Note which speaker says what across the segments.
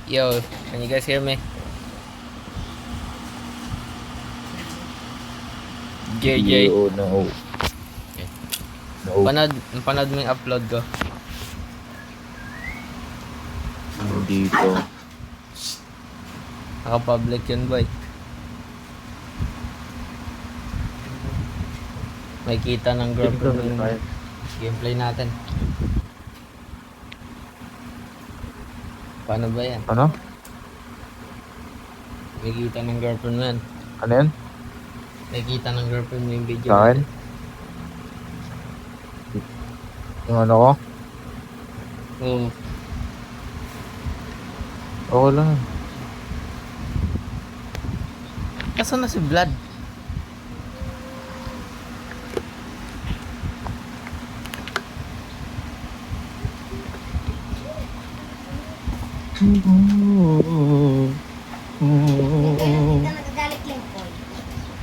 Speaker 1: Yo, can you guys hear me? JJ.
Speaker 2: Yo, no. No.
Speaker 1: Panood mo yung upload ko.
Speaker 2: Dito.
Speaker 1: Naka-public yun, boy. May kita ng girlfriend mo yung gameplay natin. Paano ba yan?
Speaker 2: Ano?
Speaker 1: May kita ng girlfriend mo yan.
Speaker 2: Ano yan?
Speaker 1: May kita ng girlfriend mo yung video
Speaker 2: Sa akin?
Speaker 1: natin.
Speaker 2: Yung ano ko?
Speaker 1: Oo.
Speaker 2: Oo lang.
Speaker 1: Kaso na si Vlad?
Speaker 3: Bakit ka nagagalit, Limpoy?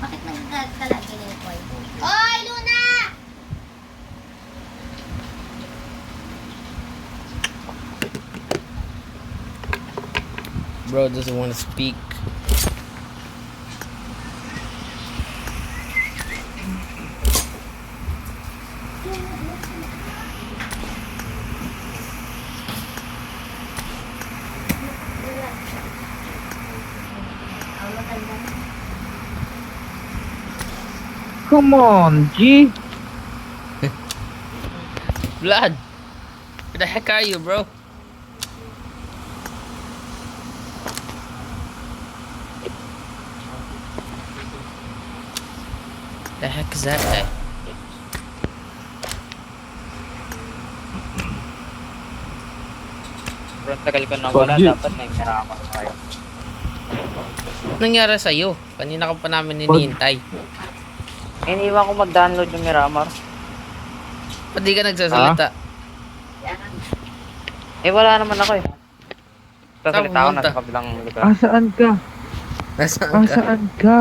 Speaker 3: Bakit nagagalit ka lagi, Limpoy? Hoy, Luna!
Speaker 1: Bro doesn't want to speak.
Speaker 3: Ang maganda.
Speaker 2: Come on, G!
Speaker 1: Vlad! Where the heck are you, bro? The heck is that guy?
Speaker 4: Sobrang tagal ko nawala,
Speaker 2: Pag-G.
Speaker 4: dapat may miramak tayo.
Speaker 1: Anong nangyari sa'yo? Kanina ka pa namin hinihintay.
Speaker 4: Iniwan ko mag-download yung Miramar.
Speaker 1: Ba't di ka nagsasalita?
Speaker 4: Eh wala naman ako eh. Sasalita ako
Speaker 1: pumunta?
Speaker 4: nasa kabilang lugar.
Speaker 2: Asaan ka?
Speaker 1: Nasaan ka?
Speaker 2: Asaan ka?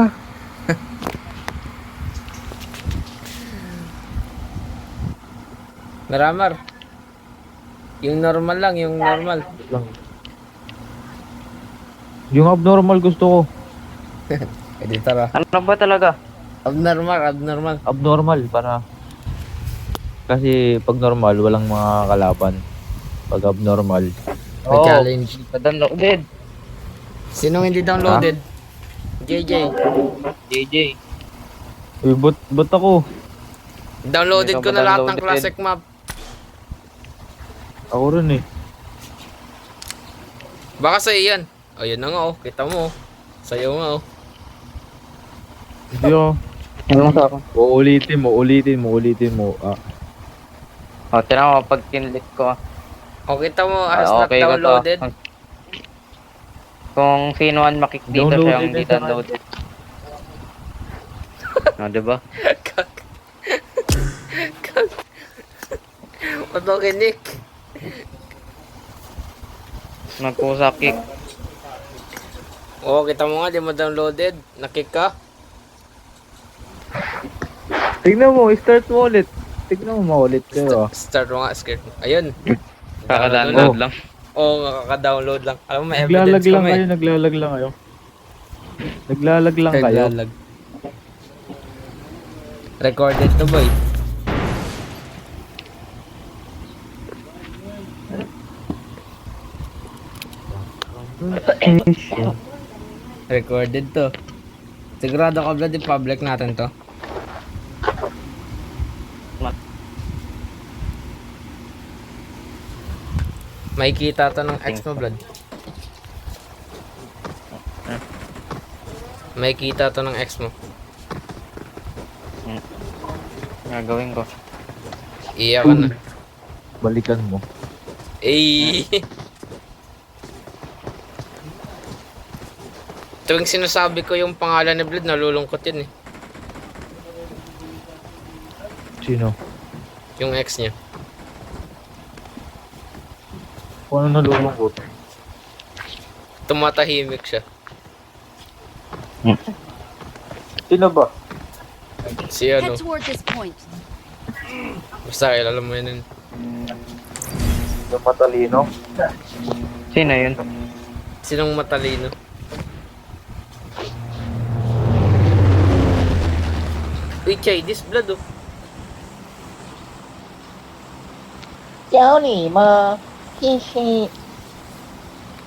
Speaker 1: Naramar. Yung normal lang, yung normal.
Speaker 2: Lang. Yung abnormal gusto ko.
Speaker 1: Pwede tara.
Speaker 4: Ano ba talaga?
Speaker 1: Abnormal.
Speaker 2: Abnormal para... Kasi pag normal, walang mga kalaban. Pag abnormal.
Speaker 1: May challenge.
Speaker 4: Pa-downloaded.
Speaker 1: Sinong hindi downloaded? JJ.
Speaker 4: JJ.
Speaker 2: Uy, ba't ako?
Speaker 1: Downloaded
Speaker 4: Hindi
Speaker 1: ko
Speaker 4: ka
Speaker 1: na
Speaker 4: ba
Speaker 1: lahat ng
Speaker 4: downloaded?
Speaker 1: classic map.
Speaker 2: Ako rin eh.
Speaker 1: Baka sa'yo yan. O, yun na nga oh. Kita mo oh. Sa'yo nga oh.
Speaker 2: Hindi ako.
Speaker 4: Ano sa akin?
Speaker 2: Uulitin mo. Ah.
Speaker 4: O, tinan mo pag kinlit ko.
Speaker 1: O, kita mo has
Speaker 4: Ah,
Speaker 1: not
Speaker 4: okay ko to.
Speaker 1: downloaded.
Speaker 4: Kung sino man makik dito siya
Speaker 2: Downloaded
Speaker 4: yung hindi
Speaker 2: na sa akin.
Speaker 4: downloaded. O, diba?
Speaker 1: Kak. Kak. Ba't mo kinik?
Speaker 4: Nagkusa kick.
Speaker 1: Oo, kita mo nga, di mo downloaded. Nakik ka.
Speaker 2: Tignan mo, start mo ulit. Tignan mo maulit kayo.
Speaker 1: Start mo nga, scared mo. Ayun.
Speaker 4: Kaka-download lang.
Speaker 1: Oo, makaka-download lang. Alam mo, may evidence
Speaker 2: Naglalag lang
Speaker 1: kami.
Speaker 2: kayo, naglalag lang kayo. Naglalag lang kayo.
Speaker 1: Naglalag. Recorded to, boy. Recorded to. Sigurado ka, Vlad, i-public natin to. May kita to ng ex mo, Vlad. May kita to ng ex mo.
Speaker 4: Gagawin ko.
Speaker 1: Iya ka na.
Speaker 2: Balikan mo.
Speaker 1: Eh. Tuwing sinasabi ko yung pangalan ni Vlad, nalulungkot yun eh.
Speaker 2: Sino?
Speaker 1: Yung ex niya.
Speaker 2: Kung ano nalulungkot?
Speaker 1: Tumatahimik siya.
Speaker 2: Sino ba?
Speaker 1: Si ano.
Speaker 5: Head toward this point.
Speaker 1: Basta alam mo yun.
Speaker 2: Yung matalino?
Speaker 4: Sino yun?
Speaker 1: Sinong matalino? Uy, Chinese blood oh.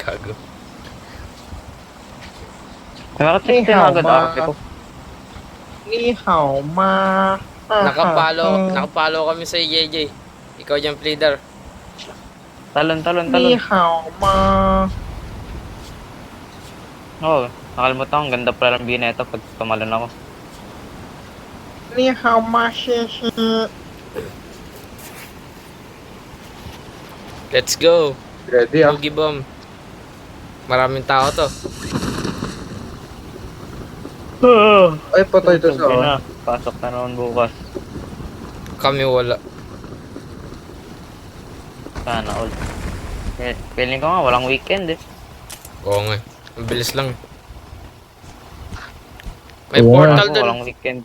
Speaker 1: Gago.
Speaker 4: Bakit
Speaker 2: Ni
Speaker 4: 16
Speaker 2: hao
Speaker 4: agad
Speaker 2: ma.
Speaker 4: arte ko?
Speaker 2: Ni hao ma.
Speaker 1: Nakapalo kami sa JJ. Ikaw dyan, pleader.
Speaker 4: Talon.
Speaker 2: Ni hao ma.
Speaker 4: Oo, nakalimutan ko. Ang ganda pala ng bineta pag tumalon ako.
Speaker 2: Ni hao ma shi shi.
Speaker 1: Let's go.
Speaker 2: Ready ah.
Speaker 1: Boogie bomb. Maraming tao to.
Speaker 2: Ay, patay to sa
Speaker 4: Sabi na, pasok na naman bukas.
Speaker 1: Kami wala.
Speaker 4: Sana all. Feeling ko nga, walang weekend eh.
Speaker 1: Oo nga. Ang bilis lang. May
Speaker 2: Oo nga.
Speaker 1: portal
Speaker 4: Ako,
Speaker 1: dun.
Speaker 4: walang weekend.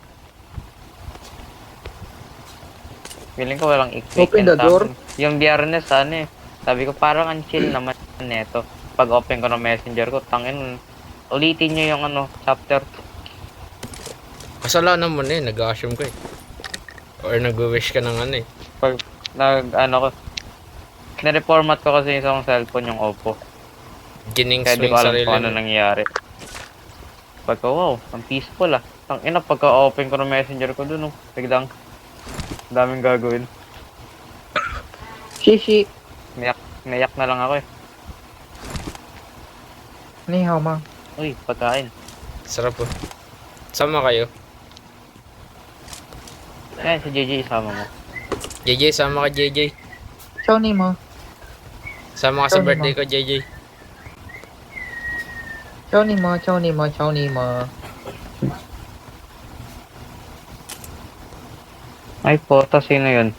Speaker 4: Feeling ko walang
Speaker 2: Open
Speaker 4: weekend
Speaker 2: the door.
Speaker 4: sa akin. Yung biyernes, ano eh. Sabi ko parang ang chill naman neto. Pag open ko ng messenger ko, tangin, ulitin nyo yung ano, chapter.
Speaker 1: Kasalanan mo na eh. Nag-assume ka eh. Or nag-wish ka ng ano eh.
Speaker 4: Pag ano ko, nireformat ko kasi isang cellphone yung Oppo.
Speaker 1: Ginings
Speaker 4: Kaya
Speaker 1: mo
Speaker 4: di ko
Speaker 1: yung
Speaker 4: alam
Speaker 1: sarili
Speaker 4: kung ano
Speaker 1: mo.
Speaker 4: nangyayari. Pagka wow, ang peaceful ah. Tangina, pagka-open ko ng messenger ko dun oh. Biglang, daming gagawin.
Speaker 2: Shishi.
Speaker 4: Nayak na lang ako eh.
Speaker 2: Ni hao ma.
Speaker 4: Uy, pagkain.
Speaker 1: Sarap po. Sama kayo.
Speaker 4: Ayan, si JJ isama mo.
Speaker 1: JJ, sama ka JJ.
Speaker 2: Ciao ni ma.
Speaker 1: Sama ka sa
Speaker 2: Sorry,
Speaker 1: birthday ko JJ.
Speaker 2: Ciao ni ma. Ciao ni ma. Ciao ni ma.
Speaker 4: Ay, porta, sino yun?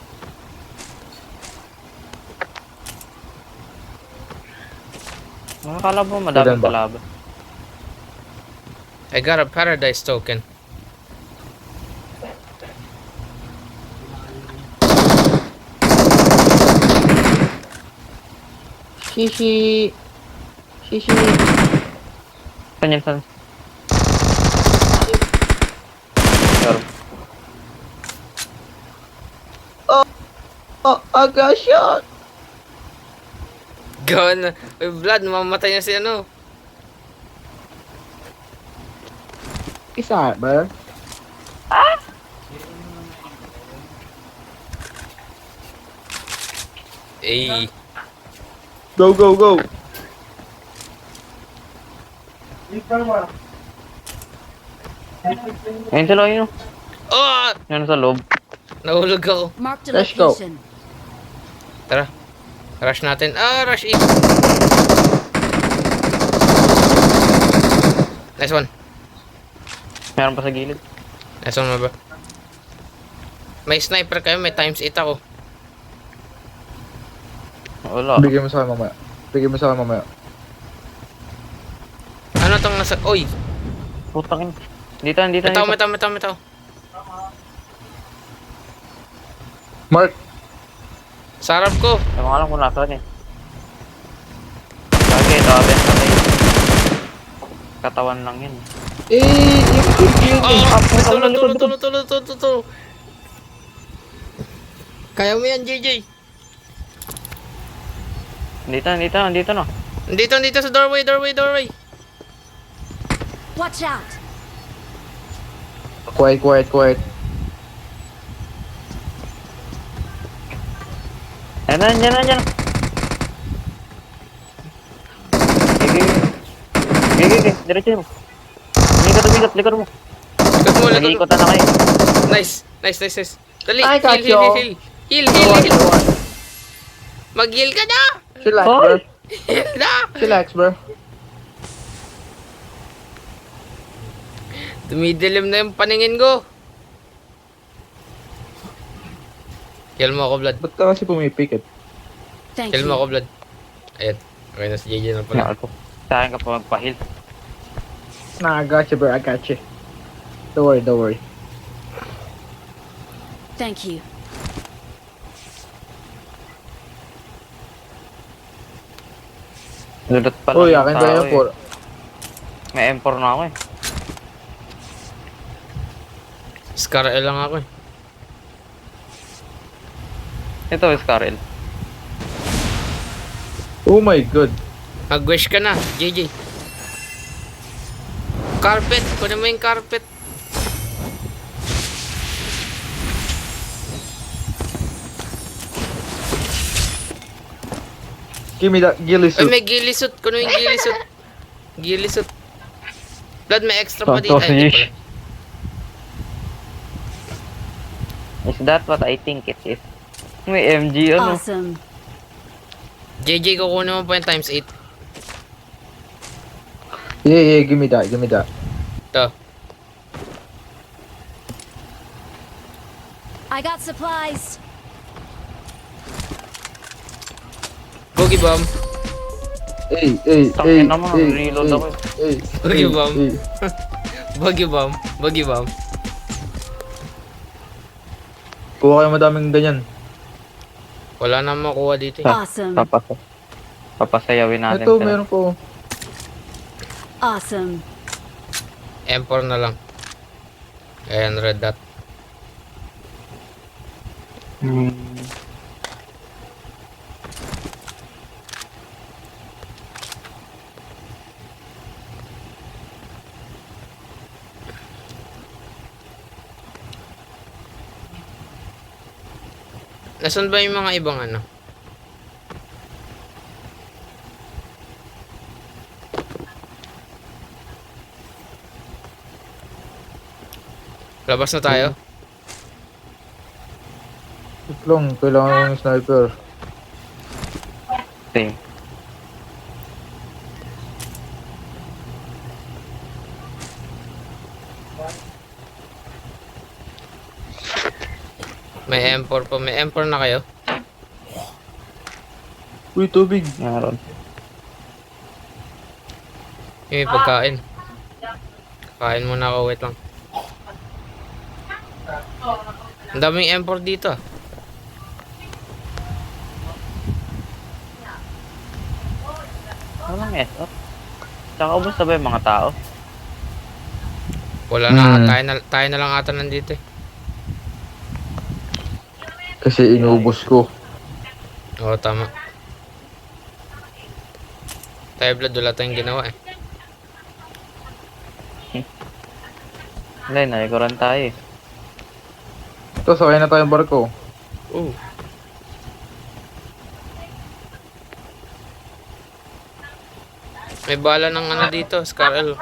Speaker 4: Nakakala mo, madaming
Speaker 2: Ilan ba?
Speaker 4: kalaban.
Speaker 1: I got a paradise token.
Speaker 2: Shishi. Shishi.
Speaker 4: Saan yun, saan? Sure.
Speaker 2: Oh, I got shot.
Speaker 1: Gone. Uy, Vlad, mamamatay na si ano.
Speaker 2: Isa ba?
Speaker 1: Eh.
Speaker 2: Go, go, go.
Speaker 4: Ayun sila, ayun.
Speaker 1: Oh!
Speaker 4: Yan sa loob.
Speaker 1: Nahulog ako.
Speaker 5: Marked a
Speaker 2: Let's go.
Speaker 5: location.
Speaker 1: Tara. Rush natin. Ah, rush in. Nice one.
Speaker 4: Meron pa sa gilid.
Speaker 1: Nice one, maba. May sniper kayo, may times 8 ako.
Speaker 4: Wala.
Speaker 2: Bigyan mo sa akin mamaya. Bigyan mo sa akin mamaya.
Speaker 1: Ano tong nasa... Uy!
Speaker 4: Putang ina. Dito.
Speaker 1: May tao.
Speaker 2: Mark.
Speaker 1: Sa harap ko.
Speaker 4: Ewan ko alam kung nasaan eh. Lagi, tabi. Katawan lang yun.
Speaker 1: Oh! Tulo. Kaya mo yan, JJ.
Speaker 4: Dito no.
Speaker 1: Dito sa doorway.
Speaker 5: Watch out!
Speaker 2: Quiet.
Speaker 4: Yan. Gigi. Diretso mo. Likod mo.
Speaker 1: Likod mo.
Speaker 4: Nag-iikotan na kayo.
Speaker 1: Nice. Dali,
Speaker 2: I got you.
Speaker 1: Heal. Mag-heal ka na!
Speaker 2: Chillax,
Speaker 4: Hoy!
Speaker 2: bro.
Speaker 1: Heal na!
Speaker 2: Chillax, bro.
Speaker 1: Dumidilim na yung paningin ko. Heal mo ako, Vlad.
Speaker 2: Ba't ka kasi pumipikit?
Speaker 5: Thank
Speaker 1: Heal mo
Speaker 5: you.
Speaker 1: ako, Vlad. Ayan. Okay na si JJ na pala.
Speaker 4: Nakal ko. Sa akin ka pa magpahil.
Speaker 2: Nah, I got you, bro. I got you. Don't worry.
Speaker 5: Thank you.
Speaker 4: Lulot pa lang
Speaker 2: Uy,
Speaker 4: yung
Speaker 2: akin
Speaker 4: tao
Speaker 2: tayo
Speaker 4: eh.
Speaker 2: po.
Speaker 4: May M4 na ako eh.
Speaker 1: Scar L lang ako eh.
Speaker 4: Ito, Scarel.
Speaker 2: Oh my god.
Speaker 1: Mag-wish ka na, JJ. Carpet, kunin mo yung carpet.
Speaker 2: Give me that ghillie
Speaker 1: Ay,
Speaker 2: suit.
Speaker 1: may gilisot. Kunin mo yung gilisot. Gilisot. Blood, may extra pa dito.
Speaker 4: Santos
Speaker 1: Ay, hindi
Speaker 4: Yish.
Speaker 1: pala.
Speaker 4: Is that what I think it is? May MG ano?
Speaker 5: Awesome.
Speaker 1: JJ, kukunin mo pa yung times 8.
Speaker 2: Yeah, give me that, give me that.
Speaker 1: Ito.
Speaker 5: I got supplies.
Speaker 1: Boogie bomb.
Speaker 2: Hey,
Speaker 4: Tangin naman, reload ako eh.
Speaker 2: hey,
Speaker 1: Boogie bomb.
Speaker 2: hey.
Speaker 1: Boogie bomb. Boogie bomb.
Speaker 2: Kuha kayo madaming ganyan.
Speaker 1: Wala na makuha dito eh.
Speaker 5: Awesome.
Speaker 4: Papasayawin natin
Speaker 2: Ito,
Speaker 4: sila.
Speaker 2: meron ko.
Speaker 5: Awesome.
Speaker 1: M4 na lang. Ayan, red dot. Nasaan ba yung mga ibang ano? Labas na tayo?
Speaker 2: Wait lang, kailangan ng sniper.
Speaker 4: Same.
Speaker 1: May M4 pa. May M4 na kayo?
Speaker 2: Uy, tubig.
Speaker 4: Meron.
Speaker 1: May pagkain. Kain muna ako. Wait lang. Ang daming M4 dito ah.
Speaker 4: Walang SR. Tsaka ubos na ba yung mga tao?
Speaker 1: Wala na. Tayo na lang ata nandito eh.
Speaker 2: Kasi inubos ko.
Speaker 1: Oo, tama. Tayo blood, wala tayong ginawa eh.
Speaker 4: Hindi, naikuran tayo eh.
Speaker 2: Ito, sakay na tayong barko.
Speaker 1: Ooh. May bala ng ano dito, Scar L.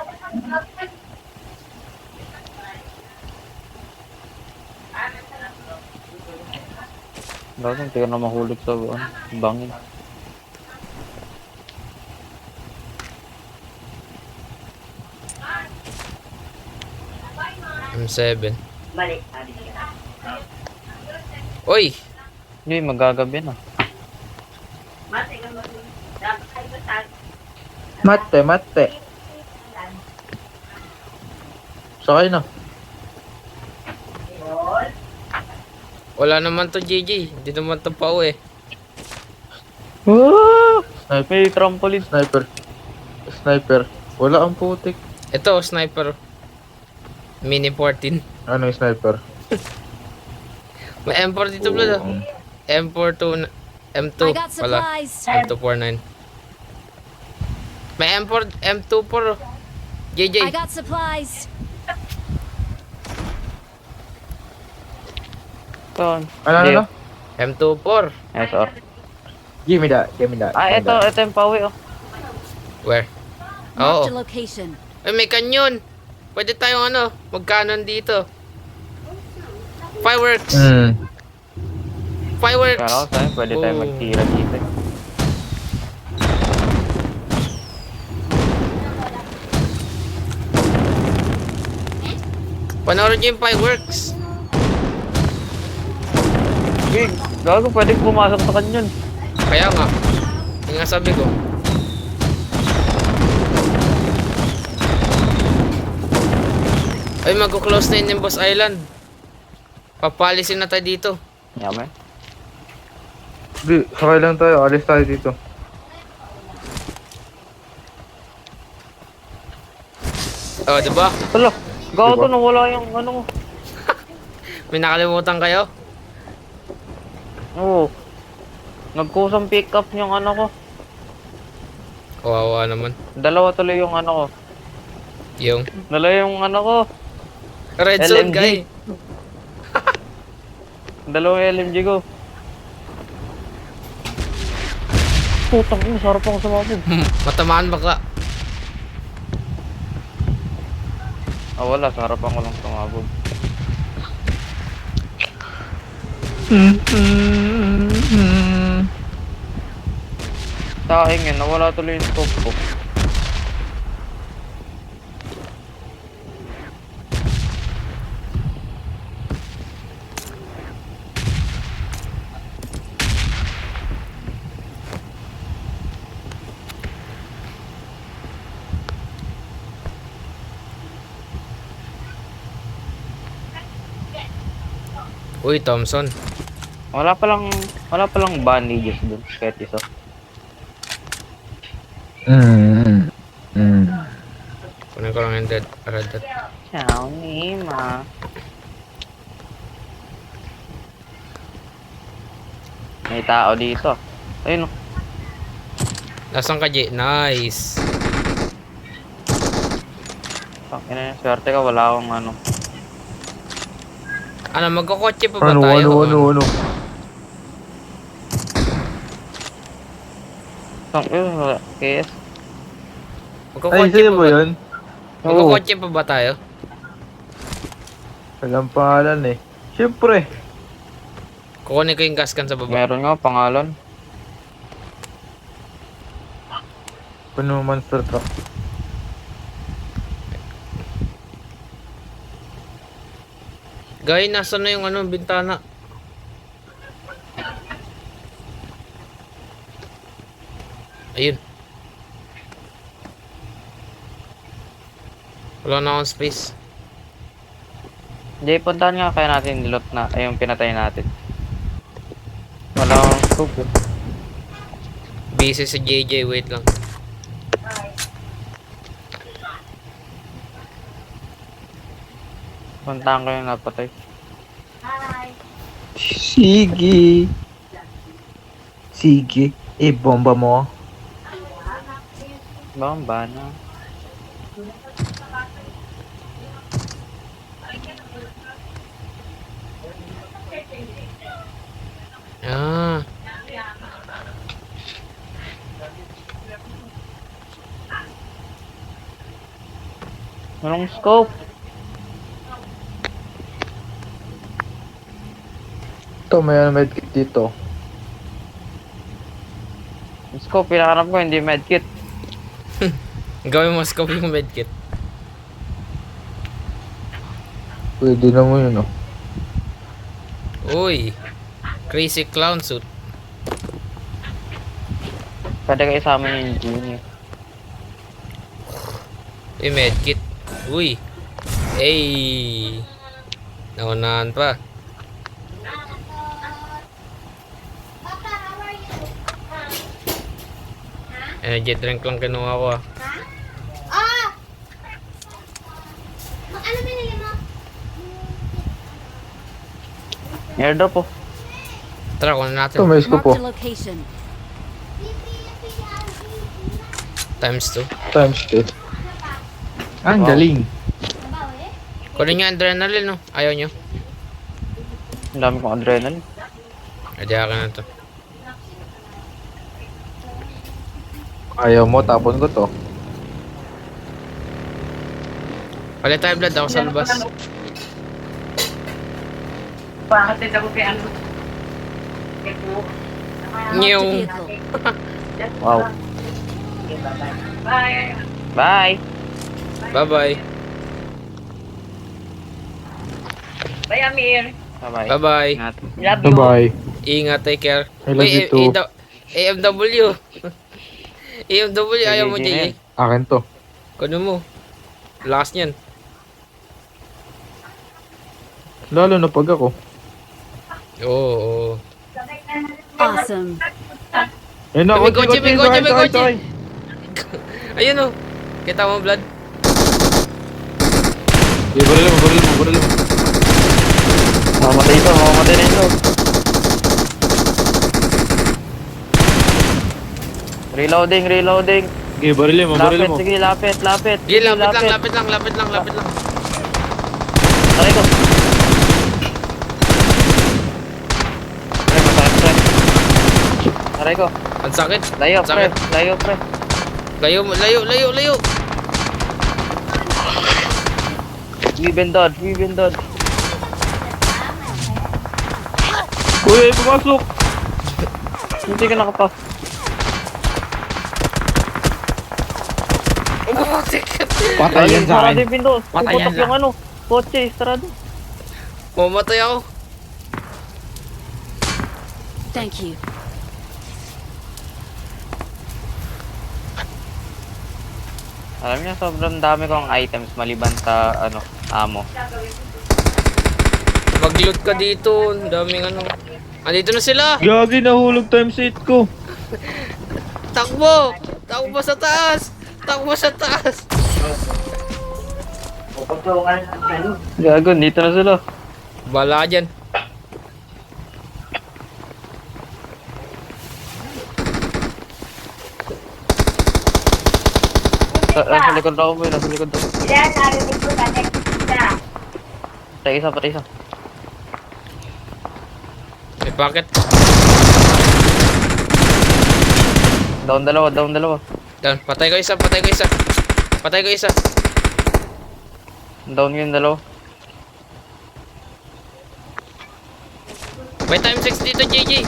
Speaker 4: Bakit hindi ka na mahulog sa bangin?
Speaker 1: M7. Oy!
Speaker 4: Hindi, magagabi na.
Speaker 2: Mate. Sakay na.
Speaker 1: Wala naman to JJ. Hindi naman to pa eh.
Speaker 2: Sniper.
Speaker 4: May trampoline.
Speaker 2: Sniper. Wala ang putik.
Speaker 1: Ito, sniper. Mini 14.
Speaker 2: Ano yung sniper?
Speaker 1: May M4 dito blood ah. M4 M2
Speaker 5: I got
Speaker 1: pala.
Speaker 5: supplies.
Speaker 1: M249. May M4 M24 oh. JJ.
Speaker 5: I got supplies.
Speaker 4: Ito.
Speaker 2: Ano?
Speaker 1: M24.
Speaker 4: SR.
Speaker 2: Give me that.
Speaker 4: Ah, ito yung pawi oh.
Speaker 1: Where?
Speaker 5: Marked a
Speaker 1: Oo.
Speaker 5: location.
Speaker 1: Ay, may kanyon. Pwede tayong ano, magkanon dito. Fireworks. Fireworks.
Speaker 4: Kaya ako sa'yo, pwede tayo
Speaker 1: Oh.
Speaker 4: magtira dito eh.
Speaker 1: Panoorin niyo yung fireworks.
Speaker 4: Big, gago, pwede pumasok sa kanyon.
Speaker 1: Kaya nga. Yung nga sabi ko. Ay, mag-close na yun yung Boss Island. Papalisin na tayo dito.
Speaker 4: Yame.
Speaker 2: Di, sakay lang tayo. Alis tayo dito.
Speaker 1: Oh, diba?
Speaker 4: Hala, gago
Speaker 2: Diba?
Speaker 4: nawala yung ano mo.
Speaker 1: May nakalimutan kayo?
Speaker 4: Oo. Nagkusang pick up yung ano ko.
Speaker 1: Kawawa naman.
Speaker 4: Dalawa tuloy yung ano ko.
Speaker 1: Yung
Speaker 4: Dalawa yung ano ko.
Speaker 1: red zone
Speaker 4: LMG.
Speaker 1: guy.
Speaker 4: Dalawa yung LMG ko. Putang ina, sarap ako sumabog.
Speaker 1: Matamaan baka.
Speaker 4: Ah, wala, sa harapan ko lang sumabog. Sa akin yun, nawala tuloy yung scope ko.
Speaker 1: Uy, Thompson.
Speaker 4: Wala palang bandages dun, kahit isa.
Speaker 1: Kunin ko lang yung red dot.
Speaker 4: Ciao, Nima. May tao dito. Ayun, oh.
Speaker 1: Nasaan ka, Jay? Nice.
Speaker 4: Ina, swerte ka, wala akong ano.
Speaker 1: Ano, magkakotse pa ba tayo?
Speaker 2: Ano?
Speaker 4: Wala. KS.
Speaker 2: Ay,
Speaker 1: Magkakotse
Speaker 2: sa'yo
Speaker 1: pa
Speaker 2: ba
Speaker 1: ba?
Speaker 2: yun?
Speaker 1: Magkakotse pa ba tayo?
Speaker 2: Walang pangalan eh. Siyempre.
Speaker 1: Kukunin ko yung gas can sa baba.
Speaker 4: Meron nga pangalan.
Speaker 2: Puno monster truck.
Speaker 1: Guy, nasa na yung ano, bintana? Ayun. Wala na akong space.
Speaker 4: Jay, puntahan nga kaya natin loot na, ay yung pinatay natin. Wala akong scope eh.
Speaker 1: Busy si JJ, wait lang.
Speaker 4: Puntahan ko yung napatay.
Speaker 2: Sige. Sige. Bomba mo.
Speaker 4: Bomba na.
Speaker 1: Ah.
Speaker 4: Anong scope?
Speaker 2: Ito, may medkit dito.
Speaker 4: Yung scope, pinakanap ko, hindi medkit.
Speaker 1: Gawin mo scope yung medkit.
Speaker 2: Pwede na mo yun, oh.
Speaker 1: Uy. Crazy clown suit.
Speaker 4: Pwede kayo isama yung junior.
Speaker 1: Uy, medkit. Uy. Hey. Naunahan pa.
Speaker 3: Papa, how are you?
Speaker 1: Energy drink lang kinuha ko ah.
Speaker 3: Ah! Ano binili mo?
Speaker 4: Airdrop po.
Speaker 1: Tara, kunin natin.
Speaker 2: Ito, may scope,
Speaker 5: Marked
Speaker 2: oh.
Speaker 5: a location.
Speaker 1: Times 2.
Speaker 2: Times 2. Ang
Speaker 4: Wow.
Speaker 2: galing.
Speaker 1: Kunin nyo adrenaline, no? Ayaw nyo?
Speaker 4: Ang dami kong adrenaline.
Speaker 1: Adi akin na to.
Speaker 2: Ayaw mo, tapon ko to.
Speaker 1: Palit tayo blood ako sa labas.
Speaker 5: Marked a
Speaker 1: Nyong.
Speaker 5: vehicle.
Speaker 4: Wow. Bye.
Speaker 1: Bye-bye.
Speaker 5: Bye, Amir.
Speaker 4: Bye-bye.
Speaker 1: Bye-bye.
Speaker 4: Ingat.
Speaker 5: Love you.
Speaker 2: Bye-bye.
Speaker 1: Ingat, take care.
Speaker 2: I love you too.
Speaker 1: AMW. AMW, ayaw mo,
Speaker 4: JJ na
Speaker 1: JJ.
Speaker 4: yan.
Speaker 2: Akin to.
Speaker 1: Kunin mo. Lakas niyan.
Speaker 2: Lalo na pag ako.
Speaker 1: Oo, oo.
Speaker 5: Awesome.
Speaker 2: Ayun na,
Speaker 1: May kotse, may kotse, may kotse.
Speaker 2: sakay.
Speaker 1: Ayun oh. Kita mo, blood.
Speaker 2: Baril mo.
Speaker 4: Mamamatay na ito. Reloading.
Speaker 2: Okay, baril mo.
Speaker 4: Sige, lapit.
Speaker 1: Sige, lapit lang.
Speaker 4: Aray ko. Masakit, pre. Aray ko.
Speaker 1: Ang sakit.
Speaker 4: Layo,
Speaker 1: Ang sakit.
Speaker 4: pre.
Speaker 1: Layo.
Speaker 4: We've been dodge.
Speaker 2: Uy, pumasok!
Speaker 4: Hindi ka nakapa.
Speaker 2: Patay yan sa akin.
Speaker 4: Pinto.
Speaker 2: Patay yan
Speaker 4: Puputok yung ano. Kotse, estrado.
Speaker 1: Mamatay ako.
Speaker 5: Thank you.
Speaker 4: Alam niyo, sobrang dami kong items maliban sa ano, ammo.
Speaker 1: Mag-loot ka dito. Ang daming ano. Andito na sila.
Speaker 2: Gagi, nahulog times 8 ko.
Speaker 1: Takbo sa taas.
Speaker 4: Gago, dito na sila.
Speaker 1: Bala dyan.
Speaker 4: Nasa likod ako, boy. Nasa likod ako.
Speaker 5: Yan, narinig ko na next na.
Speaker 4: Patay isa.
Speaker 1: May packet.
Speaker 4: Down dalawa.
Speaker 1: Down. Patay ko isa.
Speaker 4: Down yung dalawa.
Speaker 1: May time 6 dito, JJ.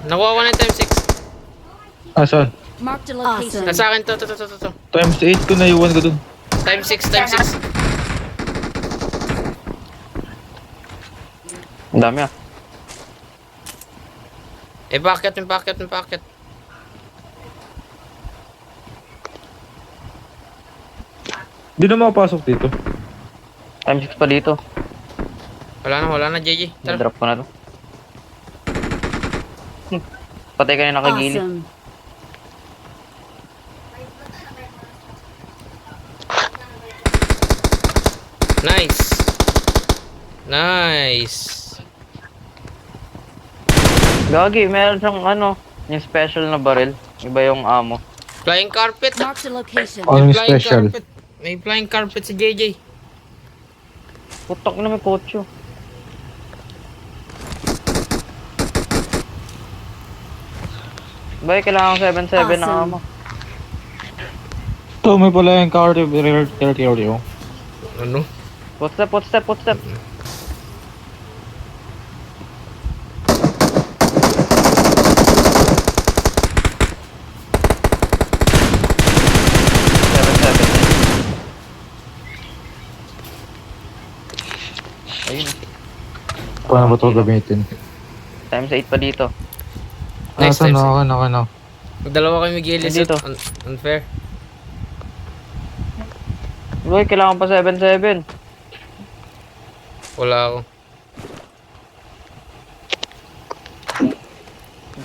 Speaker 1: Nakuha ko na yung time 6.
Speaker 2: Asan?
Speaker 5: Marked a location.
Speaker 1: Nasa akin to.
Speaker 2: Times 8 ko naiwan ko dun.
Speaker 1: Time 6.
Speaker 4: Ang dami ah.
Speaker 1: May packet.
Speaker 2: Di na makapasok dito.
Speaker 4: Time 6 pa dito.
Speaker 1: Wala na, JJ. Tara.
Speaker 4: Drop ko na to. Patay ka na nakagilid.
Speaker 5: Awesome.
Speaker 1: Nice.
Speaker 4: Gagi, meron siyang ano, yung special na baril. Iba yung ammo.
Speaker 1: Flying carpet.
Speaker 5: Marked a location.
Speaker 2: Ang
Speaker 1: Flying
Speaker 2: special.
Speaker 1: carpet. May flying carpet si JJ.
Speaker 4: Putok na may kotse. Bay, kailangan ko 7.7 na
Speaker 5: Awesome.
Speaker 4: ammo.
Speaker 2: Ito, may pala yung car territory.
Speaker 1: Ano?
Speaker 4: Footstep. Ayun.
Speaker 2: Paano ba ito gamitin?
Speaker 4: Times 8 pa dito.
Speaker 1: Next
Speaker 2: Asan
Speaker 1: time.
Speaker 2: na?
Speaker 1: Dalawa kami mag-iilis.
Speaker 4: Dito.
Speaker 1: Unfair.
Speaker 4: Boy, kailangan pa 7.7.
Speaker 1: Wala ako.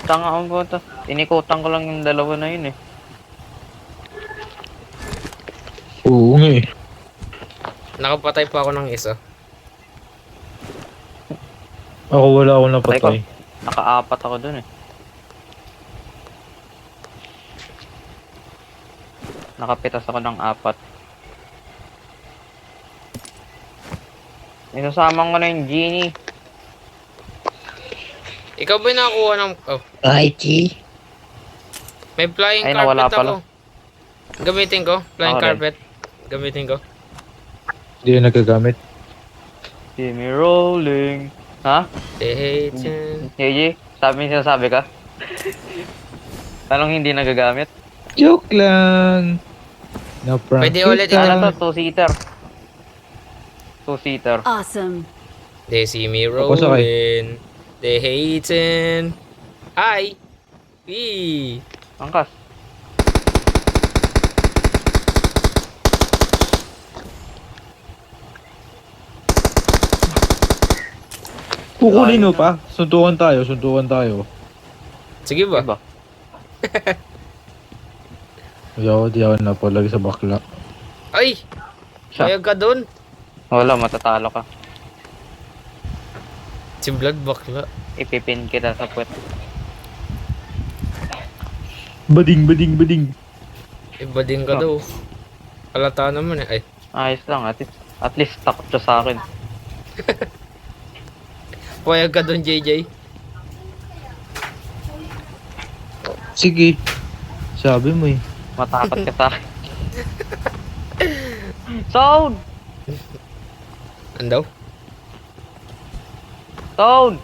Speaker 4: Tanga ako po ito. Inikutan ko lang yung dalawa na yun eh.
Speaker 2: Oo nga eh.
Speaker 1: Nakapatay pa ako ng isa.
Speaker 2: Ako wala akong napatay.
Speaker 4: Naka-apat ako dun eh. Nakapitas ako ng 4. Isasama ko na yung genie.
Speaker 1: Ikaw ba yung nakakuha ng... Oh. May flying
Speaker 4: Ay,
Speaker 1: carpet
Speaker 4: nawala
Speaker 1: ako.
Speaker 4: pala.
Speaker 1: Gamitin ko. Flying
Speaker 4: Okay.
Speaker 1: carpet. Gamitin ko.
Speaker 2: Hindi yung nagagamit.
Speaker 4: See me rolling. Ha?
Speaker 1: They hate you.
Speaker 4: Yeji, sinasabi ka? Anong hindi nagagamit?
Speaker 2: Joke lang. No prank.
Speaker 1: Pwede ulit
Speaker 2: kita.
Speaker 4: Ano to? 2-seater. 2-seater.
Speaker 5: Awesome.
Speaker 1: They see me
Speaker 2: Ako sakay.
Speaker 1: rolling. They hating. Hi! Wee!
Speaker 4: Angkas.
Speaker 2: Kukunin mo pa. Suntukan tayo.
Speaker 1: Sige ba?
Speaker 4: Diba?
Speaker 2: Di ako napalagi sa bakla.
Speaker 1: Ay!
Speaker 4: Siya.
Speaker 1: Payag ka dun.
Speaker 4: Wala, matatalo ka.
Speaker 1: Si Vlad bakla.
Speaker 4: Ipipin kita sa puwet.
Speaker 2: Bading, bading, bading.
Speaker 1: Iba din ka daw. Halata naman eh. Ay,
Speaker 4: Ayos lang, at least takot siya sa akin.
Speaker 1: payag ka dun, JJ.
Speaker 2: Sige. Sabi mo eh.
Speaker 4: Matakot ka sa akin. Sound!
Speaker 1: Andaw?
Speaker 4: Sound!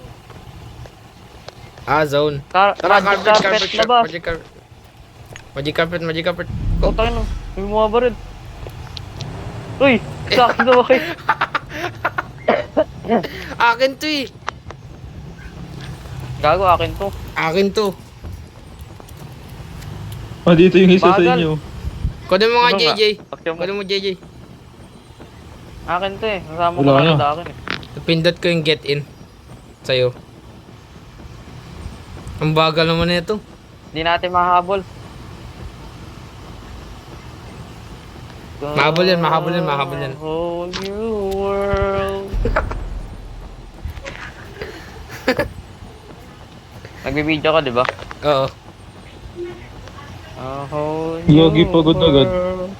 Speaker 1: Ah, zone.
Speaker 4: Tara,
Speaker 1: Carpet,
Speaker 4: labas.
Speaker 1: Magic carpet. Magic carpet, magic carpet.
Speaker 4: Oh, tayo na. May mga baril. Uy! Sakto na ba kayo?
Speaker 1: Akin to eh.
Speaker 4: Gago, akin to.
Speaker 1: Akin to.
Speaker 2: Ah, dito yung isa sa
Speaker 4: Bagal.
Speaker 2: inyo.
Speaker 1: Kunin mo nga,
Speaker 4: Ano nga?
Speaker 1: JJ.
Speaker 4: Pakyaw mo.
Speaker 1: Kunin mo, JJ.
Speaker 4: Akin to eh. Nasama ko
Speaker 2: Wala
Speaker 4: lang
Speaker 2: na.
Speaker 4: sa akin eh.
Speaker 1: Pindot ko yung get in. Sa'yo. Ang bagal naman nito.
Speaker 4: Hindi natin mahabol.
Speaker 1: Mahabol yan, mahabol yan, mahabol yan.
Speaker 4: Whole new world. Nagbibideo ka, di ba?
Speaker 1: Oo.
Speaker 4: A whole new
Speaker 2: Yogi, pagod agad.
Speaker 4: world.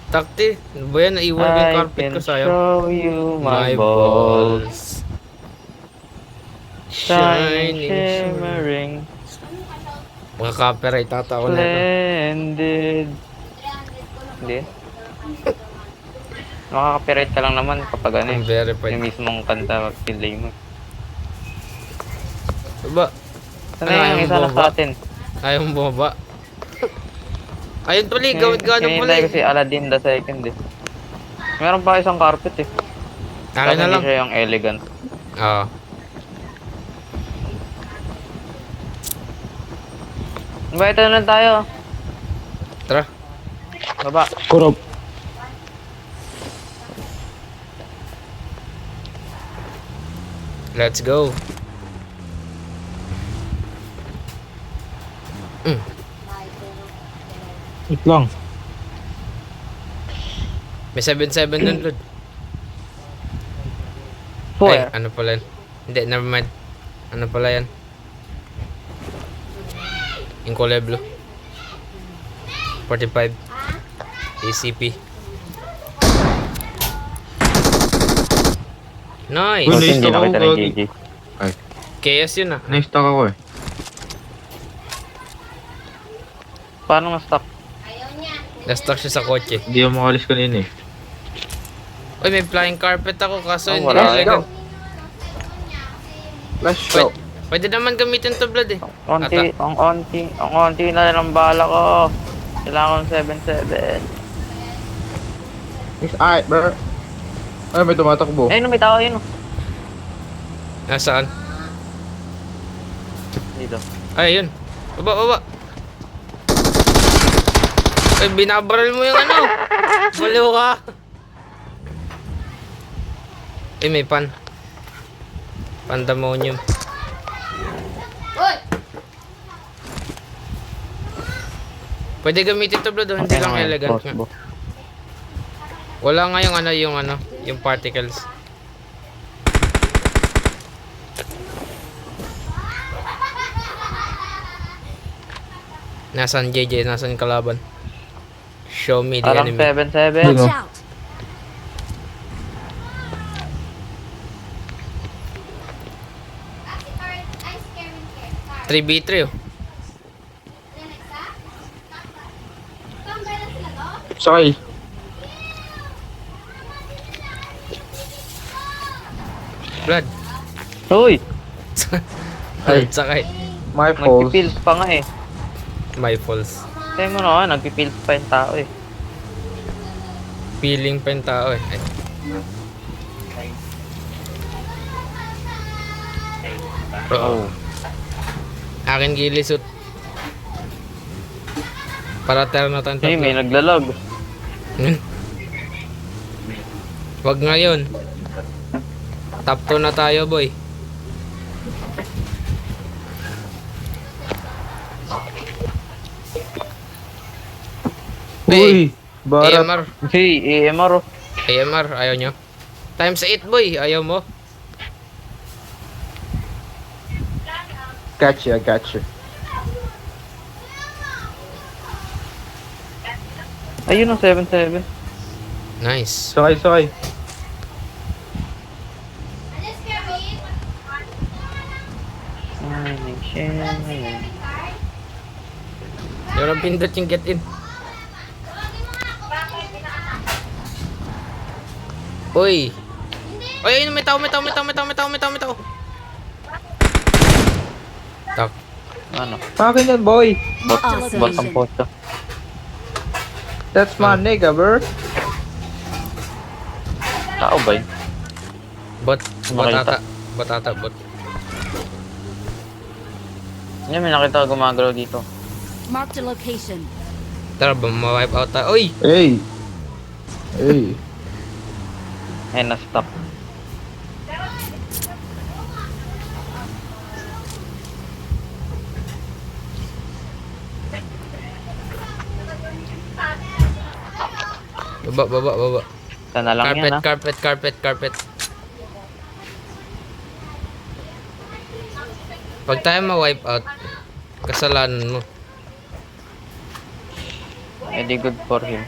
Speaker 1: Takti. Ano ba yan? Naiwan ko yung carpet ko sa'yo.
Speaker 4: show you my balls. Shining, shimmering,
Speaker 1: Mga copyright tata ko na ito.
Speaker 4: splendid. Hindi. Makaka-copyright ka lang naman kapag ano
Speaker 1: Ang
Speaker 4: eh.
Speaker 1: verified.
Speaker 4: Yung mismong kanta mag-delay mo.
Speaker 1: Diba?
Speaker 4: Sana
Speaker 1: Ano,
Speaker 4: yung
Speaker 1: ayaw
Speaker 4: isa na
Speaker 1: bumaba?
Speaker 4: sa atin.
Speaker 1: Ayaw mo bumaba. Ayun tuloy, gawin ka ano pala
Speaker 4: Hinihintay ko
Speaker 1: eh.
Speaker 4: si Aladdin the second eh. Meron pa isang carpet eh.
Speaker 1: Akin na
Speaker 4: Kasi
Speaker 1: lang.
Speaker 4: hindi siya yung elegant.
Speaker 1: Oo.
Speaker 4: Ito na lang tayo.
Speaker 1: Tara.
Speaker 4: Baba.
Speaker 2: Kurop.
Speaker 1: Let's go.
Speaker 2: Wait lang.
Speaker 1: May 7-7 dun, Lord.
Speaker 4: Where?
Speaker 1: Ay, ano pala yan? Hindi, never mind. Ano pala yan? Yung kulay blue. 45. ACP. Nice!
Speaker 2: Uy,
Speaker 4: Buti hindi
Speaker 2: na-stock
Speaker 4: nakita
Speaker 2: ako,
Speaker 4: ni
Speaker 2: gagi.
Speaker 4: JJ.
Speaker 1: Chaos yun ah.
Speaker 2: Na-stock ako eh.
Speaker 4: Paano na-stop?
Speaker 1: Na-stuck siya sa kotse.
Speaker 2: Hindi ako makalis kanina eh.
Speaker 1: Uy, may flying carpet ako kaso
Speaker 4: Oh,
Speaker 1: hindi
Speaker 4: wala.
Speaker 1: elegant.
Speaker 2: Let's
Speaker 1: Pwede, pwede naman gamitin to, Blood eh.
Speaker 4: Ang onti na lang ang bala ko. Kailangan ko ng 7-7.
Speaker 2: It's alright, bro. Ay, may tumatakbo.
Speaker 4: Ayun, may tao yun. Oh.
Speaker 1: Nasaan?
Speaker 4: Dito.
Speaker 1: Ay, yun. Baba, baba. Ay, binabaril mo yung ano. Baliw ka. Ay, may pan. Pandemonium.
Speaker 3: Uy!
Speaker 1: Pwede gamitin to, Blood. Hindi lang elegant nga. Wala nga yung yung particles. Nasaan JJ? Nasaan kalaban? Show me the
Speaker 4: Parang
Speaker 1: enemy.
Speaker 4: 7-7.
Speaker 5: Watch out!
Speaker 3: Ice cream care.
Speaker 1: 3v3 oh.
Speaker 3: Tambay na sila to?
Speaker 2: Sakay.
Speaker 1: Blood.
Speaker 4: Uy!
Speaker 2: Ay.
Speaker 1: Sakay.
Speaker 2: My fault.
Speaker 4: Nagpipills pa nga eh.
Speaker 1: My falls.
Speaker 4: Tayo mo na, nagpipills pa yung tao eh.
Speaker 1: Feeling pa yung tao eh. Ay. Oo. Akin gilisot. Para terno tayo
Speaker 4: Hey, may naglalag.
Speaker 1: Wag ngayon. Top 2 na tayo, boy.
Speaker 2: Uy! Barat.
Speaker 1: AMR.
Speaker 4: Hey, AMR oh.
Speaker 1: AMR, ayaw nyo? Times 8 boy, ayaw mo?
Speaker 2: Gotcha, gotcha.
Speaker 4: Ayun oh, 7-7.
Speaker 1: Nice.
Speaker 2: Sakay, sakay.
Speaker 3: Alis Kevin!
Speaker 4: Ay, shit.
Speaker 1: Yung napindot yung get in. Uy! Uy, ayun, may tao. Tak.
Speaker 4: Ano?
Speaker 2: Akin yan, boy.
Speaker 4: Bot ang
Speaker 5: Awesome.
Speaker 4: posto.
Speaker 2: That's my nigga, bro.
Speaker 4: Tao ba yun?
Speaker 1: Bot. Bot
Speaker 4: Nakita.
Speaker 1: ata. Bot ata, bot.
Speaker 4: Yan, may nakita ko gumagalaw dito.
Speaker 5: Marked a location.
Speaker 1: Tara, ba ma-wipe out tayo? Uy!
Speaker 2: Hey. Hey.
Speaker 4: Ay, na-stop.
Speaker 1: Baba.
Speaker 4: Sana lang yan ha.
Speaker 1: Carpet. Pag tayo ma-wipe out, kasalanan mo.
Speaker 4: Edi good for him.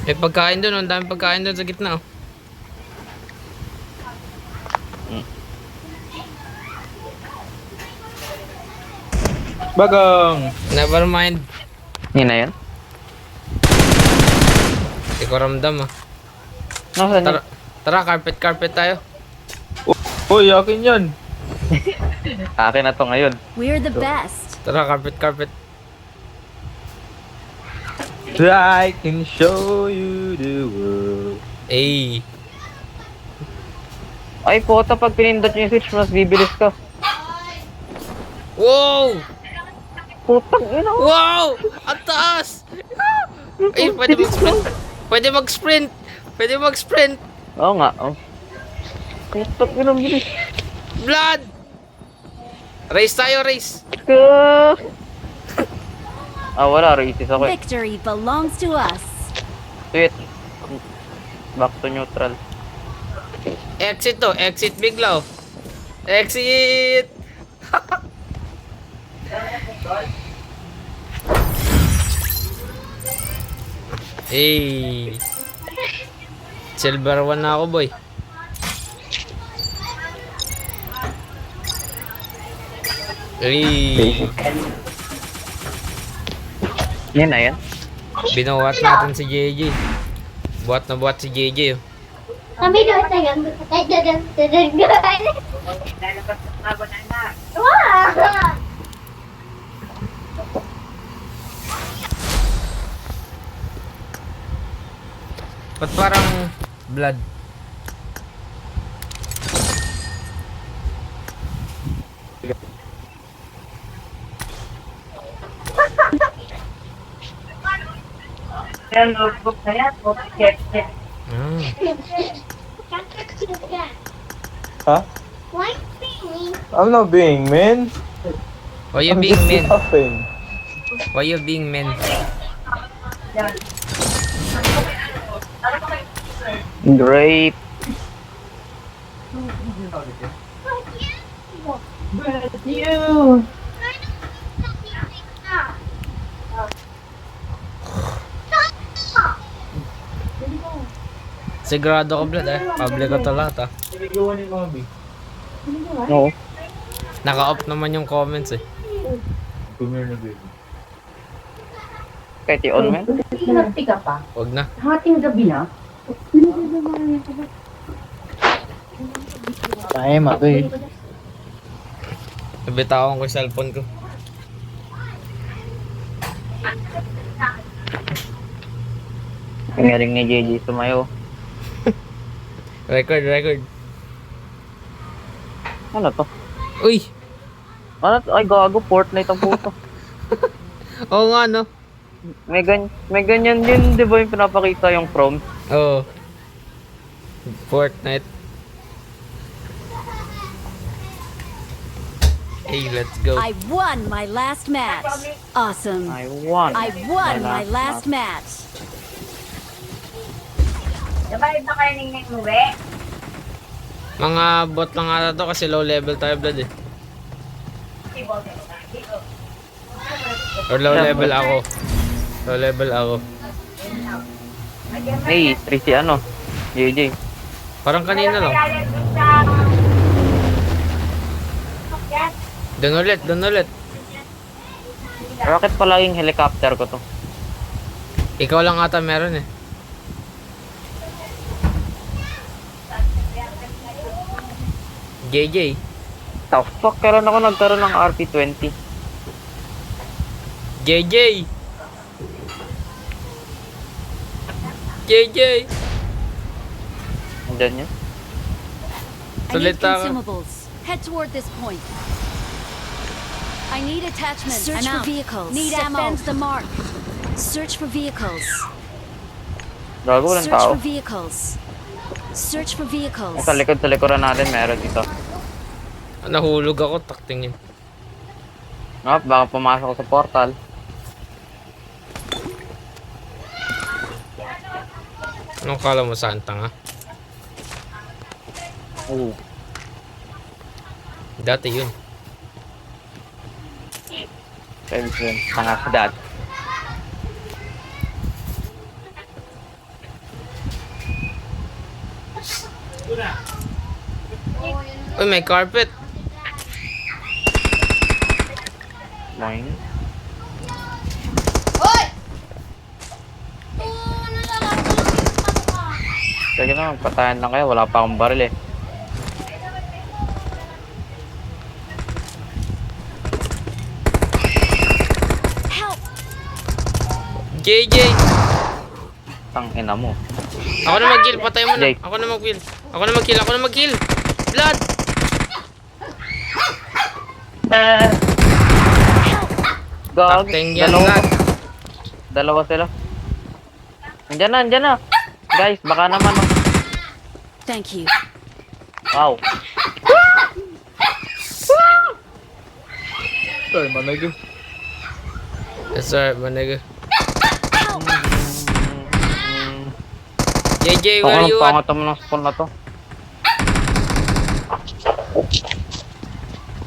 Speaker 1: May pagkain doon, ang daming pagkain doon sa gitna. Oh.
Speaker 2: Bagang.
Speaker 1: Never mind.
Speaker 4: Yun na yan?
Speaker 1: Hindi ko ramdam ah.
Speaker 4: Nasaan
Speaker 1: Tara, tara carpet tayo.
Speaker 2: Uy, akin yan.
Speaker 4: yun? Akin na to ngayon.
Speaker 5: We're the best.
Speaker 1: Tara carpet.
Speaker 2: I can show you the world.
Speaker 1: Eh.
Speaker 4: Ay, puta, pag pinindot yung switch, mas bibilis ka.
Speaker 1: Wow!
Speaker 4: Putang ina.
Speaker 1: Wow! Ang taas! Ay, pwede mag-sprint.
Speaker 4: Oo nga, oh. Putang ina, bilis.
Speaker 1: Blood! Race tayo.
Speaker 4: Ka! Wala, racist ako eh.
Speaker 5: Victory belongs to us.
Speaker 4: Sweet. Back to neutral.
Speaker 1: Exit bigla oh. Exit! Hey! Silver 1 na ako boy. Hey!
Speaker 4: Yan na yan.
Speaker 1: Binuwat natin si JJ. Buhat si JJ oh.
Speaker 3: Kami doon sa yan. Wow!
Speaker 1: Ba't parang blood? Ah.
Speaker 2: Huh?
Speaker 3: Why me?
Speaker 2: I'm not being mean.
Speaker 1: Why you
Speaker 2: I'm
Speaker 1: being
Speaker 2: just
Speaker 1: mean?
Speaker 2: laughing.
Speaker 1: Why you being mean?
Speaker 4: Great.
Speaker 1: Sigurado ko blood eh. Public ko to lahat ah.
Speaker 4: Oo.
Speaker 1: Naka-off naman yung comments eh.
Speaker 4: Kahit i-on mo yan.
Speaker 6: Hinarti ka pa.
Speaker 1: Wag na.
Speaker 6: Hating gabi na.
Speaker 2: Time ako eh.
Speaker 1: Nabitawan ko yung cellphone ko.
Speaker 4: Nangyari ni JJ sumayo.
Speaker 1: Record.
Speaker 4: Ano to?
Speaker 1: Uy!
Speaker 4: Ano to? Ay, gago. Fortnite ang puto.
Speaker 1: Oo nga no.
Speaker 4: May ganyan din, di ba yung pinapakita yung prompt?
Speaker 1: Oo. Fortnite. Hey, let's go.
Speaker 5: I won my last match. Awesome.
Speaker 4: I won.
Speaker 5: I won my last match.
Speaker 6: Diba iba kayo ningning muwi?
Speaker 1: Mga bot lang ata to kasi low level tayo, blood eh. Or low level ako. Low level ako.
Speaker 4: Hey, 3 si ano? JJ.
Speaker 1: Parang kanina lang. Doon ulit.
Speaker 4: Bakit palaging helicopter ko to?
Speaker 1: Ikaw lang ata meron eh. JJ.
Speaker 4: The fuck, kailan ako nagkaroon ng RP20?
Speaker 1: JJ. JJ.
Speaker 4: Andyan yun?
Speaker 5: I need
Speaker 1: Salita ka.
Speaker 5: consumables. Head toward this point. I need attachments. Search for vehicles. Need ammo. Defend the mark. Search for vehicles.
Speaker 4: Gago, walang
Speaker 5: Search
Speaker 4: tao.
Speaker 5: for vehicles. Search for vehicles.
Speaker 4: Sa likuran natin meron dito.
Speaker 1: Nahulog ako, taktingin.
Speaker 4: Baka pumasok sa portal.
Speaker 1: Anong kala mo saan tanga?
Speaker 4: Oo.
Speaker 1: Dati yun.
Speaker 4: Pwede yun. Tanga sa dad.
Speaker 1: Uy, may carpet.
Speaker 4: Boing.
Speaker 3: Hoy! Nalalaro ko lang yung pato ka.
Speaker 4: Sige na, patayan lang kayo. Wala pa akong baril eh.
Speaker 5: Help!
Speaker 1: JJ.
Speaker 4: Tang ina mo.
Speaker 1: Ako na mag-kill, patay mo na.
Speaker 4: Jake.
Speaker 1: Ako na mag-kill. Ako na mag-kill. Blood.
Speaker 4: Gag.
Speaker 1: Takting yan,
Speaker 4: Dalawa.
Speaker 1: blood.
Speaker 4: Dalawa sila. Andyan na. Guys, baka naman. Oh.
Speaker 5: Thank you.
Speaker 4: Wow.
Speaker 1: Yes, sir, my nigga. JJ, where
Speaker 4: Anong
Speaker 1: you at?
Speaker 4: pangat mo ng spawn na to?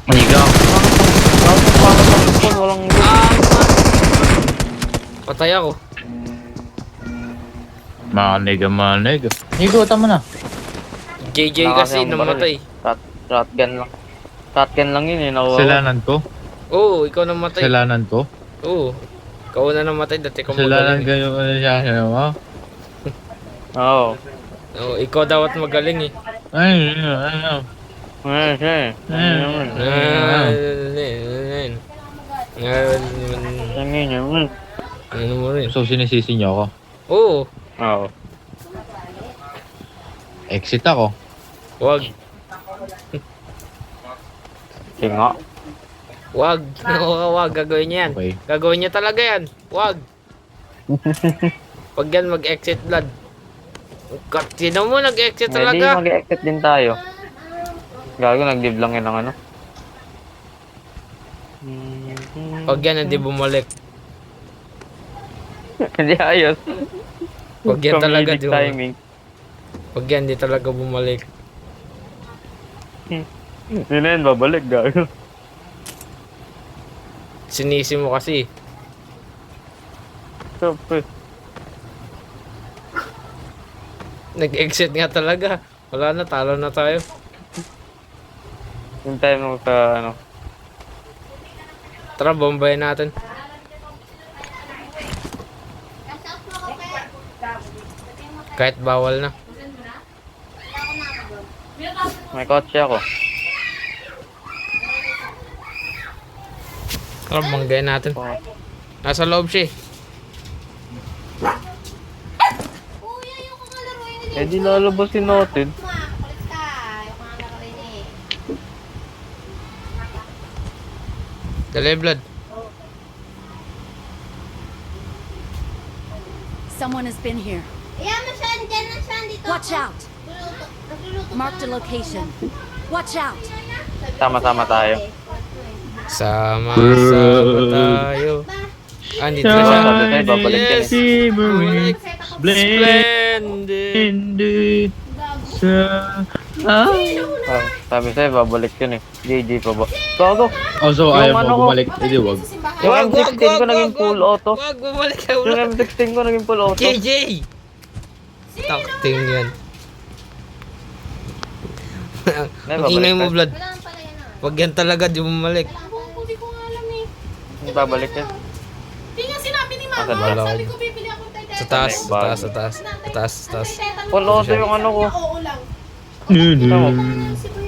Speaker 4: Manigaw. Anong pangat ng spawn? Walang
Speaker 1: Patay ako.
Speaker 2: Manega. Nigo, tama na.
Speaker 1: JJ kasi namatay.
Speaker 4: Shotgun lang. Shotgun lang yun eh. Nawawa.
Speaker 2: Kasalanan ko.
Speaker 1: Oo, ikaw namatay.
Speaker 2: Kasalanan ko.
Speaker 1: Oo. Ikaw na namatay, dati ka
Speaker 2: Kasalanan
Speaker 1: magaling.
Speaker 2: kayo ano mo.
Speaker 4: Oo.
Speaker 1: Oo, ikaw dapat magaling eh.
Speaker 2: Ay.
Speaker 1: Ano mo rin?
Speaker 2: So sinisisi niyo ako.
Speaker 1: Oo,
Speaker 4: Oo.
Speaker 2: Exit ako.
Speaker 1: wag.
Speaker 4: Tinga.
Speaker 1: Wag. Wag. Gagawin niya yan.
Speaker 2: Okay.
Speaker 1: Gagawin niya talaga yan. Wag. Pag yan mag-exit blood. Sino mo nag-exit
Speaker 4: Hindi,
Speaker 1: talaga?
Speaker 4: mag-exit din tayo. Gago, nag-live lang yun ng ano.
Speaker 1: Pag yan hindi bumalik.
Speaker 4: Hindi ayos.
Speaker 1: Pag yan talaga
Speaker 4: Comedic
Speaker 1: di bumalik.
Speaker 4: timing.
Speaker 1: Pag yan hindi talaga bumalik.
Speaker 4: Hindi na yun, babalik, gago.
Speaker 1: Sinisi mo kasi.
Speaker 4: Super.
Speaker 1: Nag-exit nga talaga. Wala na, talo na tayo.
Speaker 4: Yung time mo sa ano.
Speaker 1: Tara, bombayin natin. Kahit bawal na.
Speaker 4: May kotse ako.
Speaker 1: Tara, banggayin natin. Nasa loob siya eh.
Speaker 3: Kuya, yung kakalaruin nila.
Speaker 4: Eh di lalabasin natin.
Speaker 3: Kulit ka. Yung kakalaruin eh.
Speaker 1: Dali, blood.
Speaker 5: Someone has been here.
Speaker 3: Ayan mo siya. Diyan na siya. Dito
Speaker 5: Watch
Speaker 3: ako.
Speaker 5: out.
Speaker 3: Nagluluto
Speaker 5: Marked a
Speaker 3: pa lang
Speaker 5: location.
Speaker 3: ako.
Speaker 5: Watch out.
Speaker 3: Sabi ko
Speaker 4: Sama-sama
Speaker 3: sa'yo,
Speaker 4: tayo.
Speaker 3: eh.
Speaker 1: Sama-sama tayo. Andito na siya.
Speaker 4: Sabi tayo, babalik yan eh.
Speaker 1: Bumalik. Splendid.
Speaker 2: Hindi sa...
Speaker 4: Sabi sa'yo, babalik yun eh. GG pa ba? Gago.
Speaker 2: Oh, so
Speaker 4: Yung
Speaker 2: ayaw
Speaker 4: ano
Speaker 2: mo
Speaker 4: ko-
Speaker 2: bumalik. Hindi, wag.
Speaker 4: Yung M16 ko naging full auto.
Speaker 1: Wag, bumalik ka
Speaker 4: Yung
Speaker 1: ulit.
Speaker 4: M16 ko naging full auto.
Speaker 1: KJ! Takting yan. Ang ingay mo, Vlad.
Speaker 3: Wala pala yan ah.
Speaker 1: Wag yan talaga, di bumalik.
Speaker 3: Hindi ko nga alam eh.
Speaker 4: Babalik yan.
Speaker 3: Hindi nga sinabi ni
Speaker 4: Asan
Speaker 3: Mama.
Speaker 1: ba?
Speaker 3: Sabi ko bibili ako ng
Speaker 1: Sa taas, sa taas, sa taas. Sa taas, sa taas.
Speaker 4: Full auto yung ano ko.
Speaker 3: Oo lang.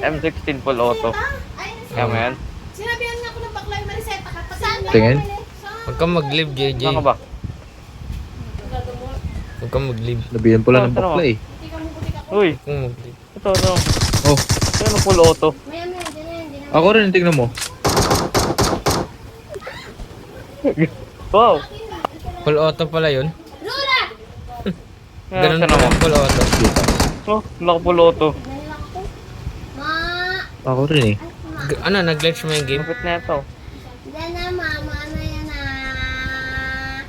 Speaker 4: M16 full auto. Kaya mo yan?
Speaker 3: Sinabihan nga ako ng bakla yung reseta ka. Saan?
Speaker 2: Tingin?
Speaker 1: Huwag kang mag-live, JJ.
Speaker 4: Saan ka ba?
Speaker 1: Huwag kang mag-live.
Speaker 2: Nabihan pala ng
Speaker 4: Tara,
Speaker 2: bakla eh.
Speaker 4: Uy,
Speaker 1: Huwag kang mag-live.
Speaker 4: ito.
Speaker 2: Oh,
Speaker 4: Ano full auto?
Speaker 3: Maya maya, dyan na yan, dyan na yan.
Speaker 2: ako rin, tingnan mo.
Speaker 4: Wow!
Speaker 1: Full auto pala yun.
Speaker 3: Luna!
Speaker 1: Ganun
Speaker 4: Saan
Speaker 1: pala,
Speaker 4: ako?
Speaker 1: full auto.
Speaker 4: Oh, laki full auto.
Speaker 3: Nalilak ako. Ma!
Speaker 2: Ako rin eh.
Speaker 1: Ano, nag-glitch mo yung game?
Speaker 4: Kapit na ito.
Speaker 3: Dyan na, mama. Ano yan ah?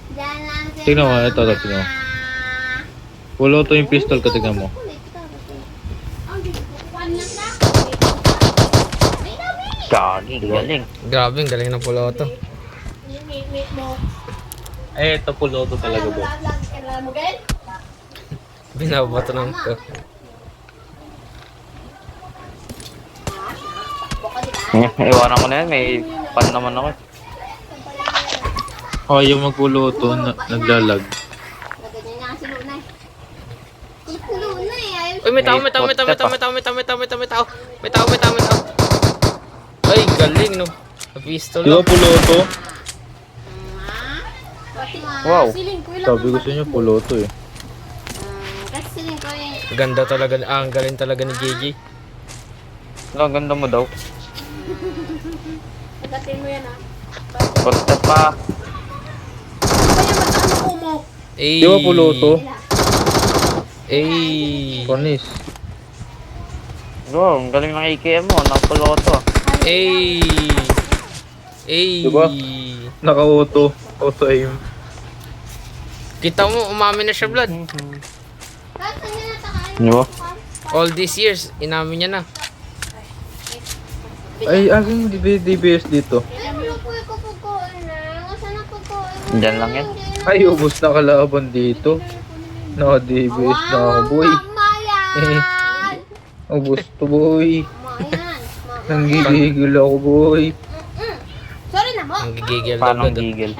Speaker 3: Dyan lang si
Speaker 2: Tingnan mo,
Speaker 3: mama.
Speaker 2: ito, tingnan mo. Full auto yung pistol ko, tingnan mo.
Speaker 4: Gagi, galing.
Speaker 1: Grabe, ang galing ng full auto.
Speaker 2: Eh, ito full auto talaga ba?
Speaker 1: Binabato ng ko.
Speaker 4: Iwanan ko na yan, may pan naman ako.
Speaker 2: Oh, yung mag full auto, naglalag.
Speaker 3: Ganyan nga si Luna eh. Si Luna eh. Ayaw
Speaker 1: Uy, may tao, may tao, may tao, may tao, may tao, may tao, may tao, may tao, may tao. May tao, may tao, may tao. Ay, galing, no. Pistol
Speaker 2: Di ba
Speaker 1: lang.
Speaker 2: full auto?
Speaker 4: Wow.
Speaker 3: Siling ko ilang
Speaker 2: Sabi ko sa inyo, full auto eh.
Speaker 3: kasi siling ko eh.
Speaker 1: Ganda talaga, ang galing talaga ni JJ.
Speaker 4: Ang ganda mo daw.
Speaker 3: Pagdating mo yan ah.
Speaker 4: Basta pa.
Speaker 1: Ay.
Speaker 2: Di ba full auto?
Speaker 1: Ay.
Speaker 2: Cornice.
Speaker 4: Bro, ang galing ng AKM mo. Naka-full auto.
Speaker 1: Ay. Ay.
Speaker 2: Diba? Naka-auto. Auto-aim.
Speaker 1: Kita mo, umamin na siya, Vlad.
Speaker 3: Kahit saan niya natakain.
Speaker 4: Di ba?
Speaker 1: All these years, inamin niya na.
Speaker 2: Ay, aking DBS dito.
Speaker 3: Ay, ano po yung kukukuin na? Saan ang kukuin?
Speaker 4: Dyan lang yan.
Speaker 2: Ay, ubos na kalaban dito. Naka-DBS na ako, boy.
Speaker 3: Mama yan!
Speaker 2: Ubos to, boy.
Speaker 3: Mama yan. Mama.
Speaker 2: Nanggigigil ako, boy.
Speaker 3: Sorry na mo.
Speaker 1: Ang gigigil daw,
Speaker 4: Paano
Speaker 1: Vlad.
Speaker 4: gigil?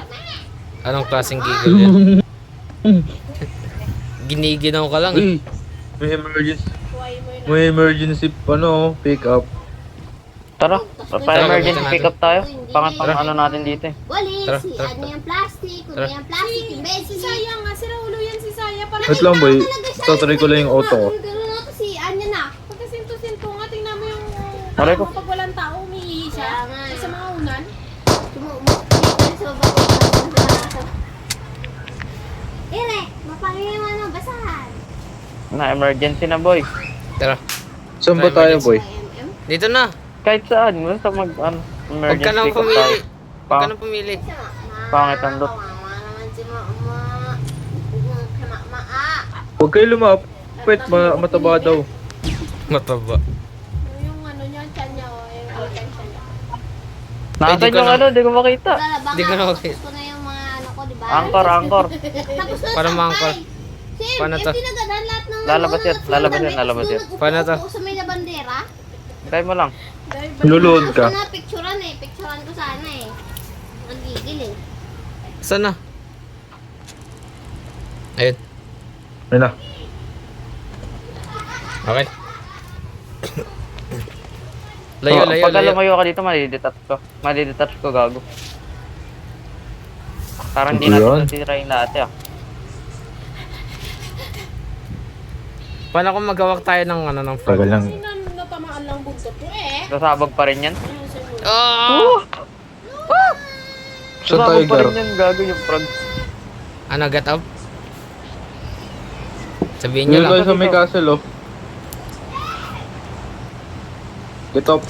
Speaker 1: Anong klaseng gigil yan? Giniginaw ka lang.
Speaker 2: Uy, may emergency. May emergency, pick up.
Speaker 4: Tara, pa-emergency
Speaker 1: Tara,
Speaker 4: pick up tayo. Pangatang ano natin dito eh.
Speaker 3: Wali,
Speaker 1: Tara,
Speaker 3: si
Speaker 1: tara,
Speaker 3: ano yung plastic, kung
Speaker 1: Tara.
Speaker 3: yung plastic, yung besi. Sayang nga, sira ulo yan si Saya.
Speaker 2: Wait lang, boy. Tatry ko lang yung auto ko.
Speaker 3: Gano'n na to si Anya na. Pagkasinto-sinto nga, tingnan mo yung...
Speaker 4: Aray ko.
Speaker 3: Pag walang tao, umiihi siya. Sa mga unan. Ere, mapangin mo ano, basahan.
Speaker 4: Na emergency na boy.
Speaker 1: Tara,
Speaker 2: Saan ba tayo, boy?
Speaker 1: dito na.
Speaker 4: Kahit saan, basta mag ano,
Speaker 1: Huwag ka
Speaker 4: emergency
Speaker 1: nang
Speaker 4: pick up
Speaker 1: pumili.
Speaker 4: tayo.
Speaker 1: Huwag ka nang pumili.
Speaker 4: Pangit ang loot.
Speaker 3: Mama naman si Mama. Mama.
Speaker 2: Huwag kayo lumapit, mataba daw.
Speaker 1: Mataba.
Speaker 3: Yung ano niya, tiyan niya, yung alkansya niya.
Speaker 4: Nasaan
Speaker 1: di ko
Speaker 4: yung
Speaker 1: na-
Speaker 4: ano, di ko makita.
Speaker 1: Hindi ko na okay.
Speaker 3: Tapos ko na yung mga ano ko, di ba?
Speaker 4: Angkor, angkor.
Speaker 3: Tapos na
Speaker 1: Para
Speaker 3: sampay.
Speaker 1: ma-angkor.
Speaker 3: Sim,
Speaker 1: Paano to?
Speaker 3: tinagadan lahat ng
Speaker 4: Lalabas yan,
Speaker 3: ano,
Speaker 4: lalabas yan,
Speaker 3: damit,
Speaker 4: lalabas
Speaker 3: tapos
Speaker 4: yan.
Speaker 3: doon
Speaker 1: Paano to?
Speaker 3: nagpupo sa may labandera.
Speaker 4: Try mo lang.
Speaker 2: Luluhod
Speaker 3: Tapos
Speaker 2: ka.
Speaker 3: ko na picturean eh. Picturean ko sana eh. Nagigil eh.
Speaker 1: Saan na? Ayun.
Speaker 2: Ayun na.
Speaker 1: Okay. Layo, layo,
Speaker 4: Pagka
Speaker 1: layo.
Speaker 4: lumayo ka dito, madidetach ko. Madidetach ko, gago. Parang hindi
Speaker 2: Ano
Speaker 4: natin
Speaker 2: yan?
Speaker 4: natitry lahat ah.
Speaker 1: Paano kung magawak tayo ng ano ng frog?
Speaker 2: Tagal lang.
Speaker 3: Natamaan lang buntot mo eh.
Speaker 4: Sasabog pa rin yan.
Speaker 1: Oh!
Speaker 2: Saan tayo,
Speaker 4: Sasabog pa
Speaker 2: Gar?
Speaker 4: rin yan, gago yung frog.
Speaker 1: Ano, get up? Sabihin nyo
Speaker 2: Yun
Speaker 1: lang.
Speaker 2: tayo sa may castle, oh. Get up.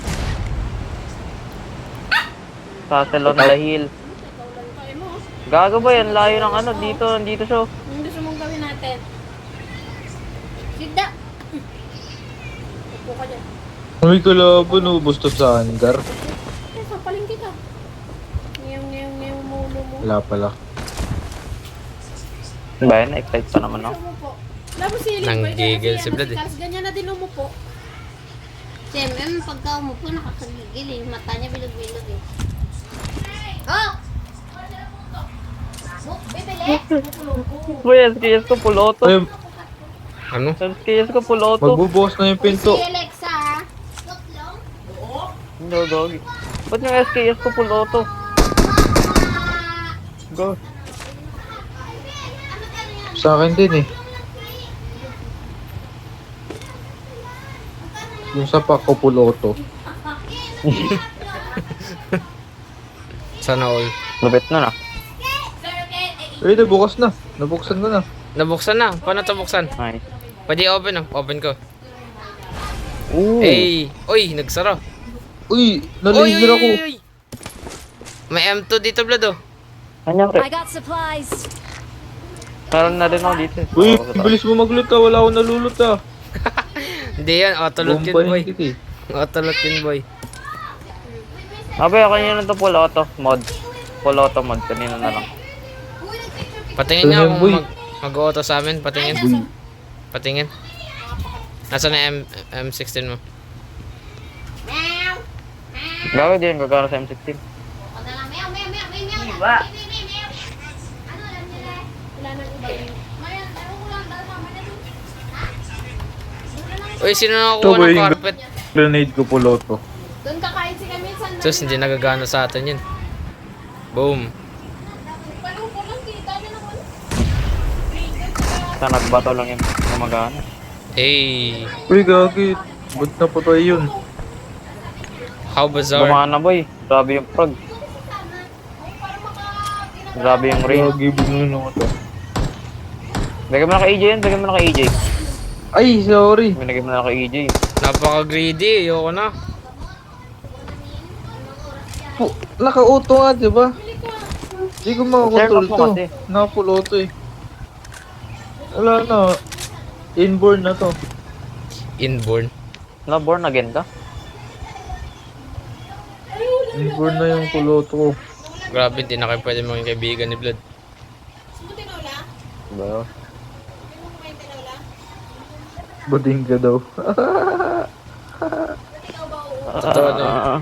Speaker 4: Castle on the Hill. Gago ba yan? Layo ng ano, dito, nandito siya.
Speaker 3: Anong gusto mong gawin natin? Sigda! Upo ka dyan.
Speaker 2: May kalaban oh, basta sa hangar.
Speaker 3: Eh, sapaling kita. Ngayong mulo mo.
Speaker 2: Wala pala.
Speaker 4: Ba yan? Excite pa naman ako.
Speaker 3: Umupo. Tapos silip
Speaker 1: Nanggigil si Vlad eh.
Speaker 3: Ganyan na din umupo. Siyempre, pagka umupo, nakakagigil eh. Mata niya bilog-bilog eh. Oh! Bibili?
Speaker 4: Uy, SKS ko puloto.
Speaker 2: Ay,
Speaker 1: Ano?
Speaker 4: SKS ko puloto.
Speaker 2: magbubukas na yung pinto.
Speaker 3: Si Alexa ha? Stop lang?
Speaker 4: Hindi, doggy. Ba't yung SKS ko puloto? Go.
Speaker 2: Sa akin din eh. Yung sa Pakopuloto.
Speaker 1: Sana all.
Speaker 4: Lupit na na.
Speaker 2: Eh, nabukas na. Nabuksan ko na.
Speaker 1: Nabuksan na. Paano ito buksan?
Speaker 4: Nice.
Speaker 1: Pwede open oh. Open ko.
Speaker 2: Oo.
Speaker 1: Hey! Uy! Nagsara.
Speaker 2: Uy, nalaser ako.
Speaker 1: Uy! May M2 dito, Vlad oh.
Speaker 4: Kanyang
Speaker 5: I
Speaker 4: rep.
Speaker 5: got supplies.
Speaker 4: Meron na rin ako dito.
Speaker 2: Uy, bilis mo maglut ah. Wala akong nalulot ah.
Speaker 1: Hindi yan. Autolot yun,
Speaker 2: Bomba
Speaker 1: boy.
Speaker 2: yung kita eh.
Speaker 1: Autolot yun, boy.
Speaker 4: Abe, kanina to puloto mod. Puloto mod, kanina na lang.
Speaker 1: Patingin nga
Speaker 2: Ano yan,
Speaker 1: kung
Speaker 2: boy?
Speaker 1: mag-auto sa amin. Patingin. Patingin. Nasaan na M16 mo?
Speaker 3: Meow!
Speaker 4: Gawin din, gagana sa M16.
Speaker 3: Ako na lang. Meow, meow, meow, meow, meow.
Speaker 6: Iba.
Speaker 3: Meow, meow, meow. Ano lang nila? Wala nang iba yun. Mayan, ano ko lang. Dala mama na doon.
Speaker 1: Uy, sino nakakuha ng carpet?
Speaker 2: Grenade ko puloto.
Speaker 3: Doon kakain si kami sa
Speaker 1: Sus, hindi nagagana sa atin yun. Boom.
Speaker 3: Palupo lang kita niya naman.
Speaker 4: Sa nagbato lang yung gumagana.
Speaker 1: Hey!
Speaker 2: Uy, gagi. Ba't napatay yun?
Speaker 1: How bizarre.
Speaker 4: Gumana boy. Grabe yung prog. Grabe yung rain.
Speaker 2: Gagi, bigyan ako to.
Speaker 4: Bigyan mo na kay AJ yan, bigyan mo na kay AJ.
Speaker 2: Ay, sorry.
Speaker 4: Binigyan mo na kay AJ.
Speaker 1: Napaka-greedy. Ayoko na.
Speaker 2: Naka-auto nga, di ba? Hindi ko makakontrol
Speaker 4: Turn off mo
Speaker 2: to.
Speaker 4: kasi.
Speaker 2: Nakapuloto eh. Wala na. Inborn na to.
Speaker 1: Inborn.
Speaker 4: Na born again ka?
Speaker 2: Inborn na yung puloto ko.
Speaker 1: Grabe, hindi na kayo pwede maging kaibigan ni Vlad.
Speaker 4: Ba?
Speaker 2: Bading ka daw.
Speaker 1: Totoo na.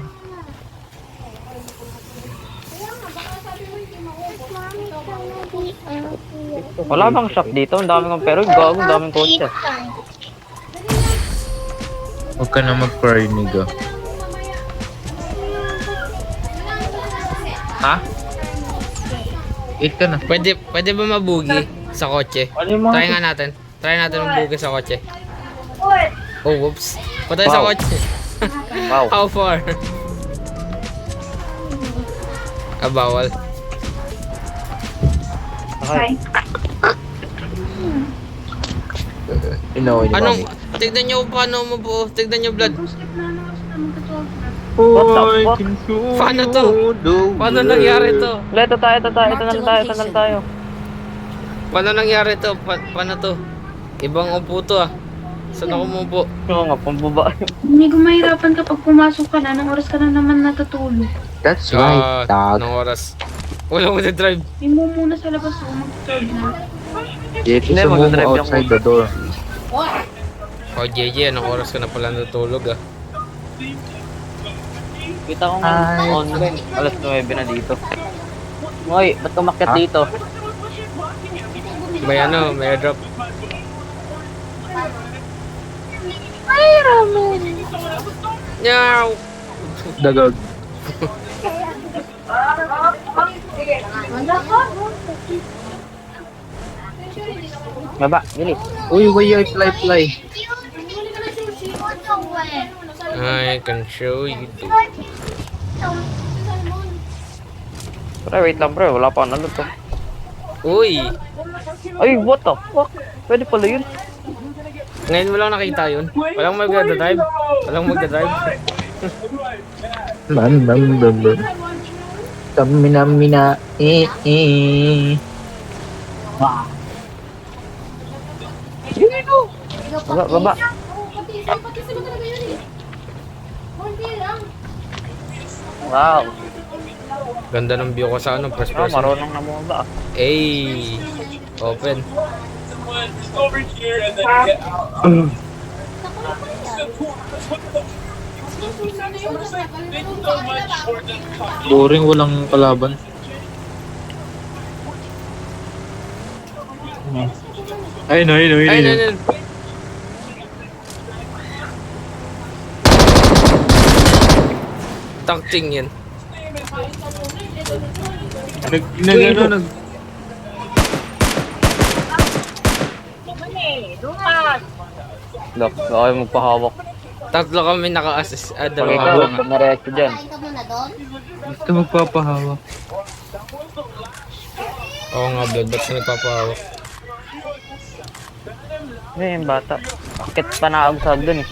Speaker 4: Wala bang shop dito? Ang daming kong pero gago, ang daming kotse.
Speaker 2: Huwag ka na mag-cry, nigga. Ha? 8 ka na.
Speaker 1: Pwede ba mabugi sa kotse?
Speaker 2: Ano yung mga...
Speaker 1: Try nga natin. Try natin mabugi sa kotse.
Speaker 6: Uy!
Speaker 1: Oh, whoops. Patay sa
Speaker 4: Wow.
Speaker 1: kotse.
Speaker 4: Wow.
Speaker 1: How far? Bawal.
Speaker 4: Okay.
Speaker 2: Inaway ni
Speaker 1: Anong,
Speaker 2: Mami.
Speaker 1: tignan nyo kung paano mo po. Tignan nyo, Vlad.
Speaker 4: What the
Speaker 2: I
Speaker 4: fuck?
Speaker 2: can show
Speaker 1: Paano to?
Speaker 2: you the
Speaker 1: Paano
Speaker 2: way.
Speaker 1: nangyari to?
Speaker 4: Ito tayo, ito na tayo.
Speaker 1: Paano nangyari to? Paano to? Ibang upo to ah. Saan ako umupo?
Speaker 4: Oo nga, pambaba.
Speaker 7: Hindi ko mahirapan kapag pumasok ka na, ng oras ka na naman natutulog.
Speaker 2: That's right, dog.
Speaker 1: Anong oras? Wala mo na-drive.
Speaker 7: Hindi mo muna sa labas mo mag-charge na.
Speaker 2: Yet,
Speaker 4: Hindi,
Speaker 2: isa mo
Speaker 4: mag-drive lang
Speaker 2: outside the door.
Speaker 1: Oh, JJ, anong oras ka na pala natulog ah?
Speaker 4: Kita ko nga, online. Alas 9 na dito. Hoy, ba't kumakyat
Speaker 2: Ha?
Speaker 4: dito?
Speaker 1: May ano, may airdrop. Nyaw!
Speaker 2: Dagag.
Speaker 4: Baba, bilis.
Speaker 2: Uy, why fly?
Speaker 1: I can show you.
Speaker 4: Pre, wait lang pre, wala pa nalo to.
Speaker 1: Uy!
Speaker 4: Ay, what the fuck? Pwede pala yun.
Speaker 1: Ngayon mo lang nakita yun. Walang magdadrive. Walang magdadrive.
Speaker 2: Man. Kamina-mina.
Speaker 4: Baba.
Speaker 3: Pati sila talaga yun eh. Hindi lang.
Speaker 4: Wow.
Speaker 1: Ganda ng view ko sa ano, first
Speaker 4: Ah,
Speaker 1: person.
Speaker 4: marunong na bumaba.
Speaker 1: Ay, open.
Speaker 2: Boring, walang kalaban. Ayun, ayun, ayun.
Speaker 1: Ayun, ayun, ayun. Takting yan.
Speaker 2: Nag.
Speaker 4: Look, baka kayo magpahawak.
Speaker 1: Tatlo kami naka-assist.
Speaker 4: Pag
Speaker 1: Dalawa
Speaker 4: ikaw,
Speaker 1: lang.
Speaker 4: dumiretso dyan.
Speaker 3: Kain ka muna doon.
Speaker 2: Gusto magpapahawak.
Speaker 1: Oo nga, blood. Ba't ka nagpapahawak?
Speaker 4: Yung bata. Bakit panaagsag dun eh?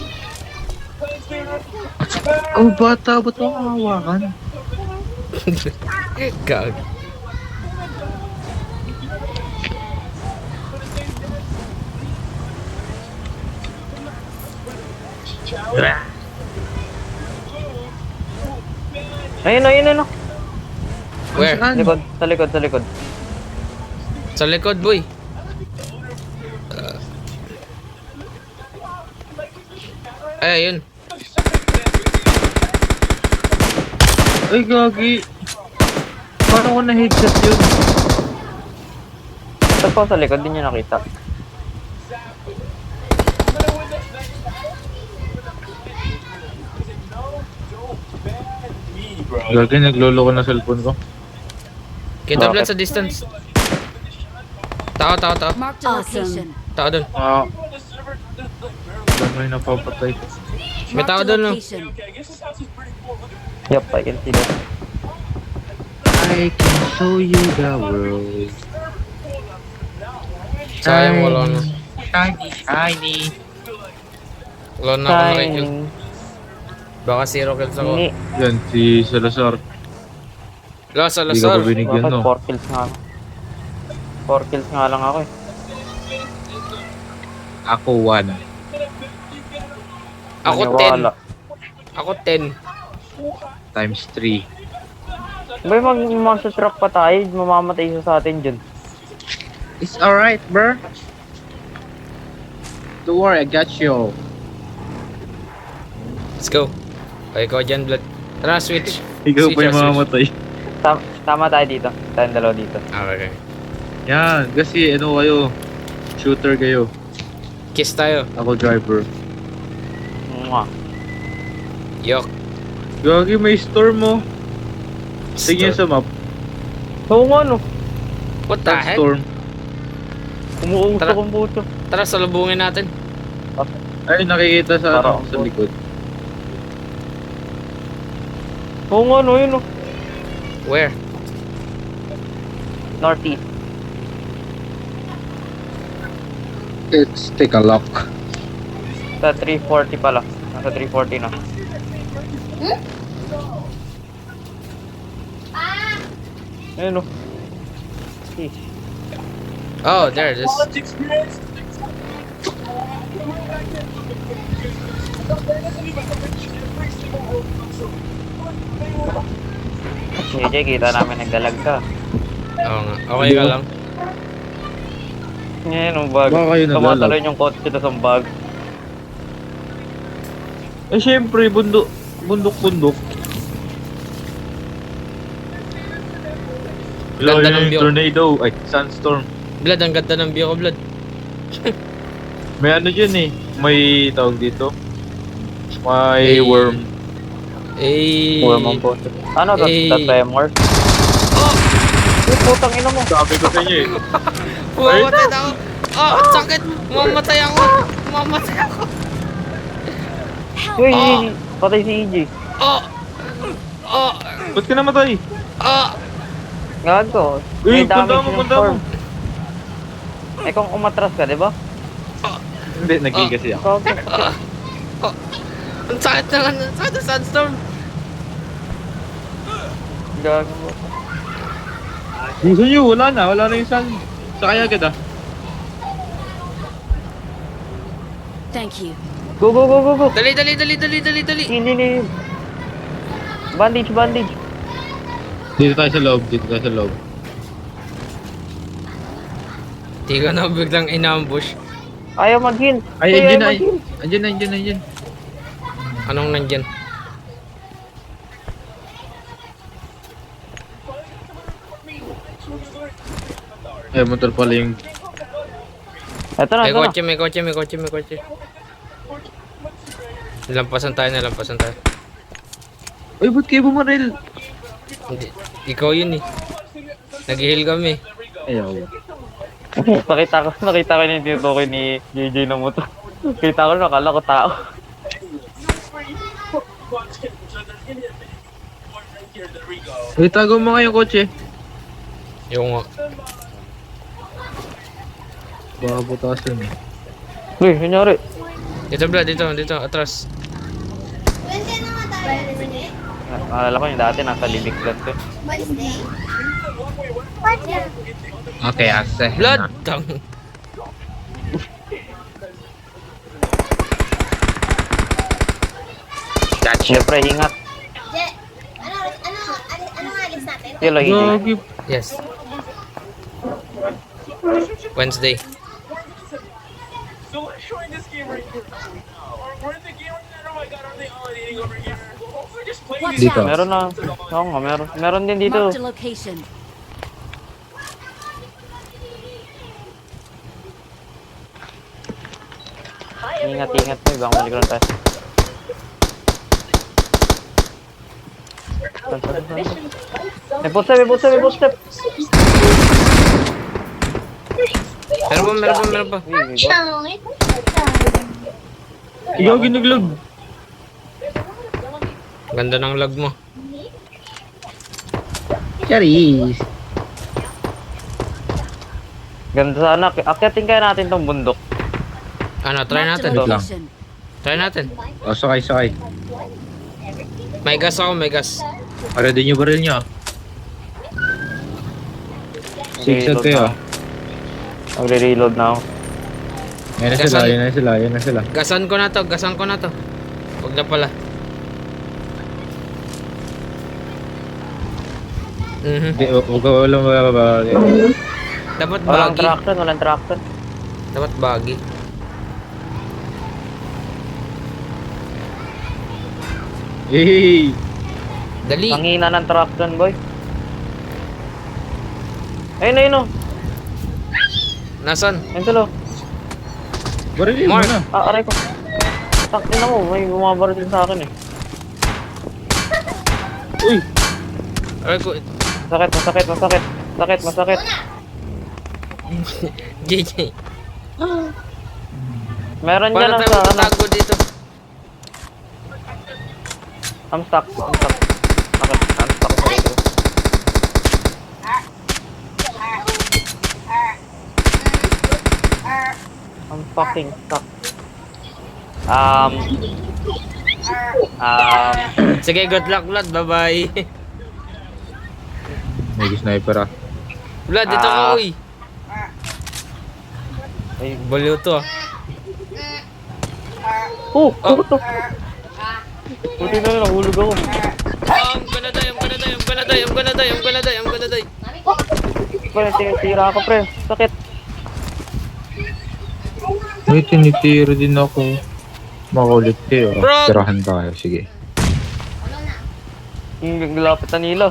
Speaker 2: Oh, bata, ba't mo hawakan?
Speaker 1: Gag.
Speaker 4: Ayun, ayun, ayun.
Speaker 1: Where?
Speaker 4: Likod, sa likod, sa likod.
Speaker 1: Sa likod, boy. Ay, ayun.
Speaker 2: Ay, gagi. Paano ko na-headshot yun?
Speaker 4: Ito po sa likod, din nyo nakita.
Speaker 2: Gagi, naglolo ko na cellphone ko.
Speaker 1: Kita
Speaker 4: Bakit?
Speaker 1: blood sa distance. Tao, tao, tao.
Speaker 5: Marked a location.
Speaker 1: Tao dun.
Speaker 2: Damay napapatay.
Speaker 1: May tao
Speaker 5: Marked a
Speaker 1: dun, no?
Speaker 5: location.
Speaker 4: Yup, I can see that.
Speaker 2: I can show you the world.
Speaker 1: Sayang, wala na.
Speaker 2: Shiny.
Speaker 1: Wala na ako nakikill.
Speaker 4: Shining.
Speaker 1: Baka 0 kills ako.
Speaker 4: Hindi.
Speaker 2: Yan, si Salazar.
Speaker 1: Wala, sa
Speaker 2: Hindi ka
Speaker 1: Lasar.
Speaker 2: pa binigyan,
Speaker 4: Bakit
Speaker 2: no?
Speaker 4: 4 kills nga lang? 4 kills nga lang ako eh.
Speaker 2: Ako 1.
Speaker 1: Ako
Speaker 4: Maniwala.
Speaker 1: 10. Ako 10.
Speaker 2: Times 3.
Speaker 4: Bay, mag-monster truck pa tayo, mamamatay isa sa atin dyan.
Speaker 2: It's alright, bro. Don't worry, I got you.
Speaker 1: Let's go. Okay, ikaw dyan, blood. Tara, switch.
Speaker 2: Ikaw
Speaker 1: Switch,
Speaker 2: pa yung
Speaker 1: switch.
Speaker 2: mamamatay.
Speaker 4: Tama tayo dito. Tayong dalawa dito.
Speaker 1: Okay.
Speaker 2: Yan, kasi ano kayo, shooter kayo.
Speaker 1: Kiss tayo.
Speaker 2: Ako driver.
Speaker 4: Mwah.
Speaker 1: Yok.
Speaker 2: Gagi, may storm mo. Tingin sa map.
Speaker 4: Oo nga no.
Speaker 1: What the heck?
Speaker 2: Storm.
Speaker 4: Umuusok
Speaker 1: Tara.
Speaker 4: ang buto.
Speaker 1: Tara, salubungin natin.
Speaker 2: Ay, nakikita sa,
Speaker 4: Parang
Speaker 2: sa likod.
Speaker 4: Oo nga no, yun no.
Speaker 1: Where?
Speaker 4: Northeast.
Speaker 2: Let's take a look.
Speaker 4: Sa 340 pala. Nasa 340 na. Ayun no. Sheesh.
Speaker 1: Oh, there it is.
Speaker 4: JJ, kita namin nagdalag ka.
Speaker 1: Oo nga. Okay ka lang.
Speaker 4: Ngayon ang bag.
Speaker 2: Baka kayo naglalag.
Speaker 4: Tumatalon yung kotse na sa bag.
Speaker 2: Eh, syempre, bundok. Hello,
Speaker 1: Ganda ng
Speaker 2: yung
Speaker 1: view.
Speaker 2: tornado. Ay, sandstorm.
Speaker 1: Blood, ang ganda ng view ko, blood.
Speaker 2: May ano dyan eh. May tawag dito. May
Speaker 1: Eh.
Speaker 2: worm.
Speaker 1: Eh.
Speaker 4: Worm ang puto. Ano to?
Speaker 1: Eh.
Speaker 4: Sa tremor?
Speaker 1: Oh!
Speaker 4: Yung putang ina mo.
Speaker 2: Sabi ko sa inyo eh.
Speaker 1: Mamamatay na ako. Oh, ang sakit. Mamamatay ako. Mamamatay ako.
Speaker 4: Uy, patay si EJ.
Speaker 1: Oh! Oh!
Speaker 2: Ba't ka namatay?
Speaker 1: Oh!
Speaker 4: Gago.
Speaker 2: Uy,
Speaker 4: May damage
Speaker 2: punta mo,
Speaker 4: yung
Speaker 2: punta mo.
Speaker 4: form. Eh kung umatras ka, di ba?
Speaker 2: Hindi, nagigasi ako.
Speaker 4: Gago.
Speaker 1: Ang sakit na nga. Ang sakit ng sandstorm.
Speaker 4: Gago mo.
Speaker 2: Gusto nyo, wala na yung sun. Sakay agad ah.
Speaker 5: Thank you.
Speaker 4: Go, go, go, go, go.
Speaker 1: Dali.
Speaker 4: Hindi. Bandage.
Speaker 2: Dito tayo sa loob.
Speaker 1: Di ka na biglang inambush.
Speaker 4: Ayaw mag-heal.
Speaker 2: Ay,
Speaker 4: Ayaw
Speaker 2: andyan na.
Speaker 4: mag-heal.
Speaker 2: Andyan.
Speaker 1: Anong nandyan?
Speaker 2: Ay, motor pala yung...
Speaker 4: Ito na.
Speaker 1: May kotse. Nalampasan tayo.
Speaker 2: Uy, ba't kayo bumaril?
Speaker 1: Hindi. Ikaw yun eh. Nag-heal kami.
Speaker 2: Ayaw.
Speaker 4: Nakita ko yung tinutukoy ni JJ na motor. Kita ko, nakala ko tao.
Speaker 2: Uy, tago mo nga yung kotse.
Speaker 1: Yung
Speaker 2: Baka butasin eh.
Speaker 4: Uy, kunyari.
Speaker 1: dito, Vlad, dito, atras.
Speaker 3: Pwede na nga tayo. Sige.
Speaker 4: Alala ko yung dati nasa libig lang to.
Speaker 3: Wednesday.
Speaker 2: Okay, ase.
Speaker 1: Vlad! Tang.
Speaker 4: Siyempre, ingat.
Speaker 3: Je, ano nga alis natin?
Speaker 4: Yelo, hindi.
Speaker 2: Gagi.
Speaker 1: Yes. Wednesday.
Speaker 5: Watch
Speaker 2: Dito.
Speaker 5: out.
Speaker 4: Meron na. Oo nga, meron din dito.
Speaker 5: Marked a location.
Speaker 4: Ingat mo. Ibang maligron tayo. May footstep.
Speaker 1: Meron pa.
Speaker 2: Ikaw ginaglag.
Speaker 1: Ganda ng lag mo.
Speaker 2: Charis.
Speaker 4: Ganda sana. Akyatin kaya natin tong bundok.
Speaker 1: Ano, try
Speaker 5: Marked a
Speaker 1: natin.
Speaker 2: Wait lang.
Speaker 5: location.
Speaker 1: Try natin.
Speaker 2: O, sakay.
Speaker 1: May gas ako, may gas.
Speaker 2: Para din yung baril nyo. Sigsag kayo.
Speaker 4: Magre-reload na ako.
Speaker 2: Yan na sila.
Speaker 1: Gasan ko na to. Huwag na pala.
Speaker 2: Hindi, huwag ka walang bababa.
Speaker 1: Dapat
Speaker 4: Walang
Speaker 1: baggy.
Speaker 4: traction.
Speaker 1: Dapat baggy.
Speaker 2: Hey!
Speaker 1: Dali.
Speaker 4: Ang hina ng traction, boy. Ayun.
Speaker 1: Nasaan?
Speaker 4: Ayun tulo.
Speaker 2: Barilin mo
Speaker 1: Mark.
Speaker 2: na.
Speaker 4: Aray ko. Takin mo, may bumabaril din sa akin eh.
Speaker 2: Uy!
Speaker 1: Aray ko.
Speaker 4: Masakit.
Speaker 1: JJ.
Speaker 4: Meron dyan
Speaker 1: Paano
Speaker 4: lang
Speaker 1: tayo
Speaker 4: sa ano.
Speaker 1: magtatago dito?
Speaker 4: I'm stuck. Okay, I'm stuck sa dito. I'm fucking stuck.
Speaker 1: Sige, good luck, Vlad. Bye-bye.
Speaker 2: May sniper ah.
Speaker 1: Vlad, dito ka, uy.
Speaker 4: Ay,
Speaker 1: Baliw to, ah.
Speaker 4: ano to? Buti na lang, nahulog ako.
Speaker 1: I'm gonna die.
Speaker 4: Pre, tira ako, pre. Sakit.
Speaker 2: May tinitiro din ako. Makulit kayo.
Speaker 1: Bro!
Speaker 2: Tirahan tayo, sige.
Speaker 4: Yung lapit na nila.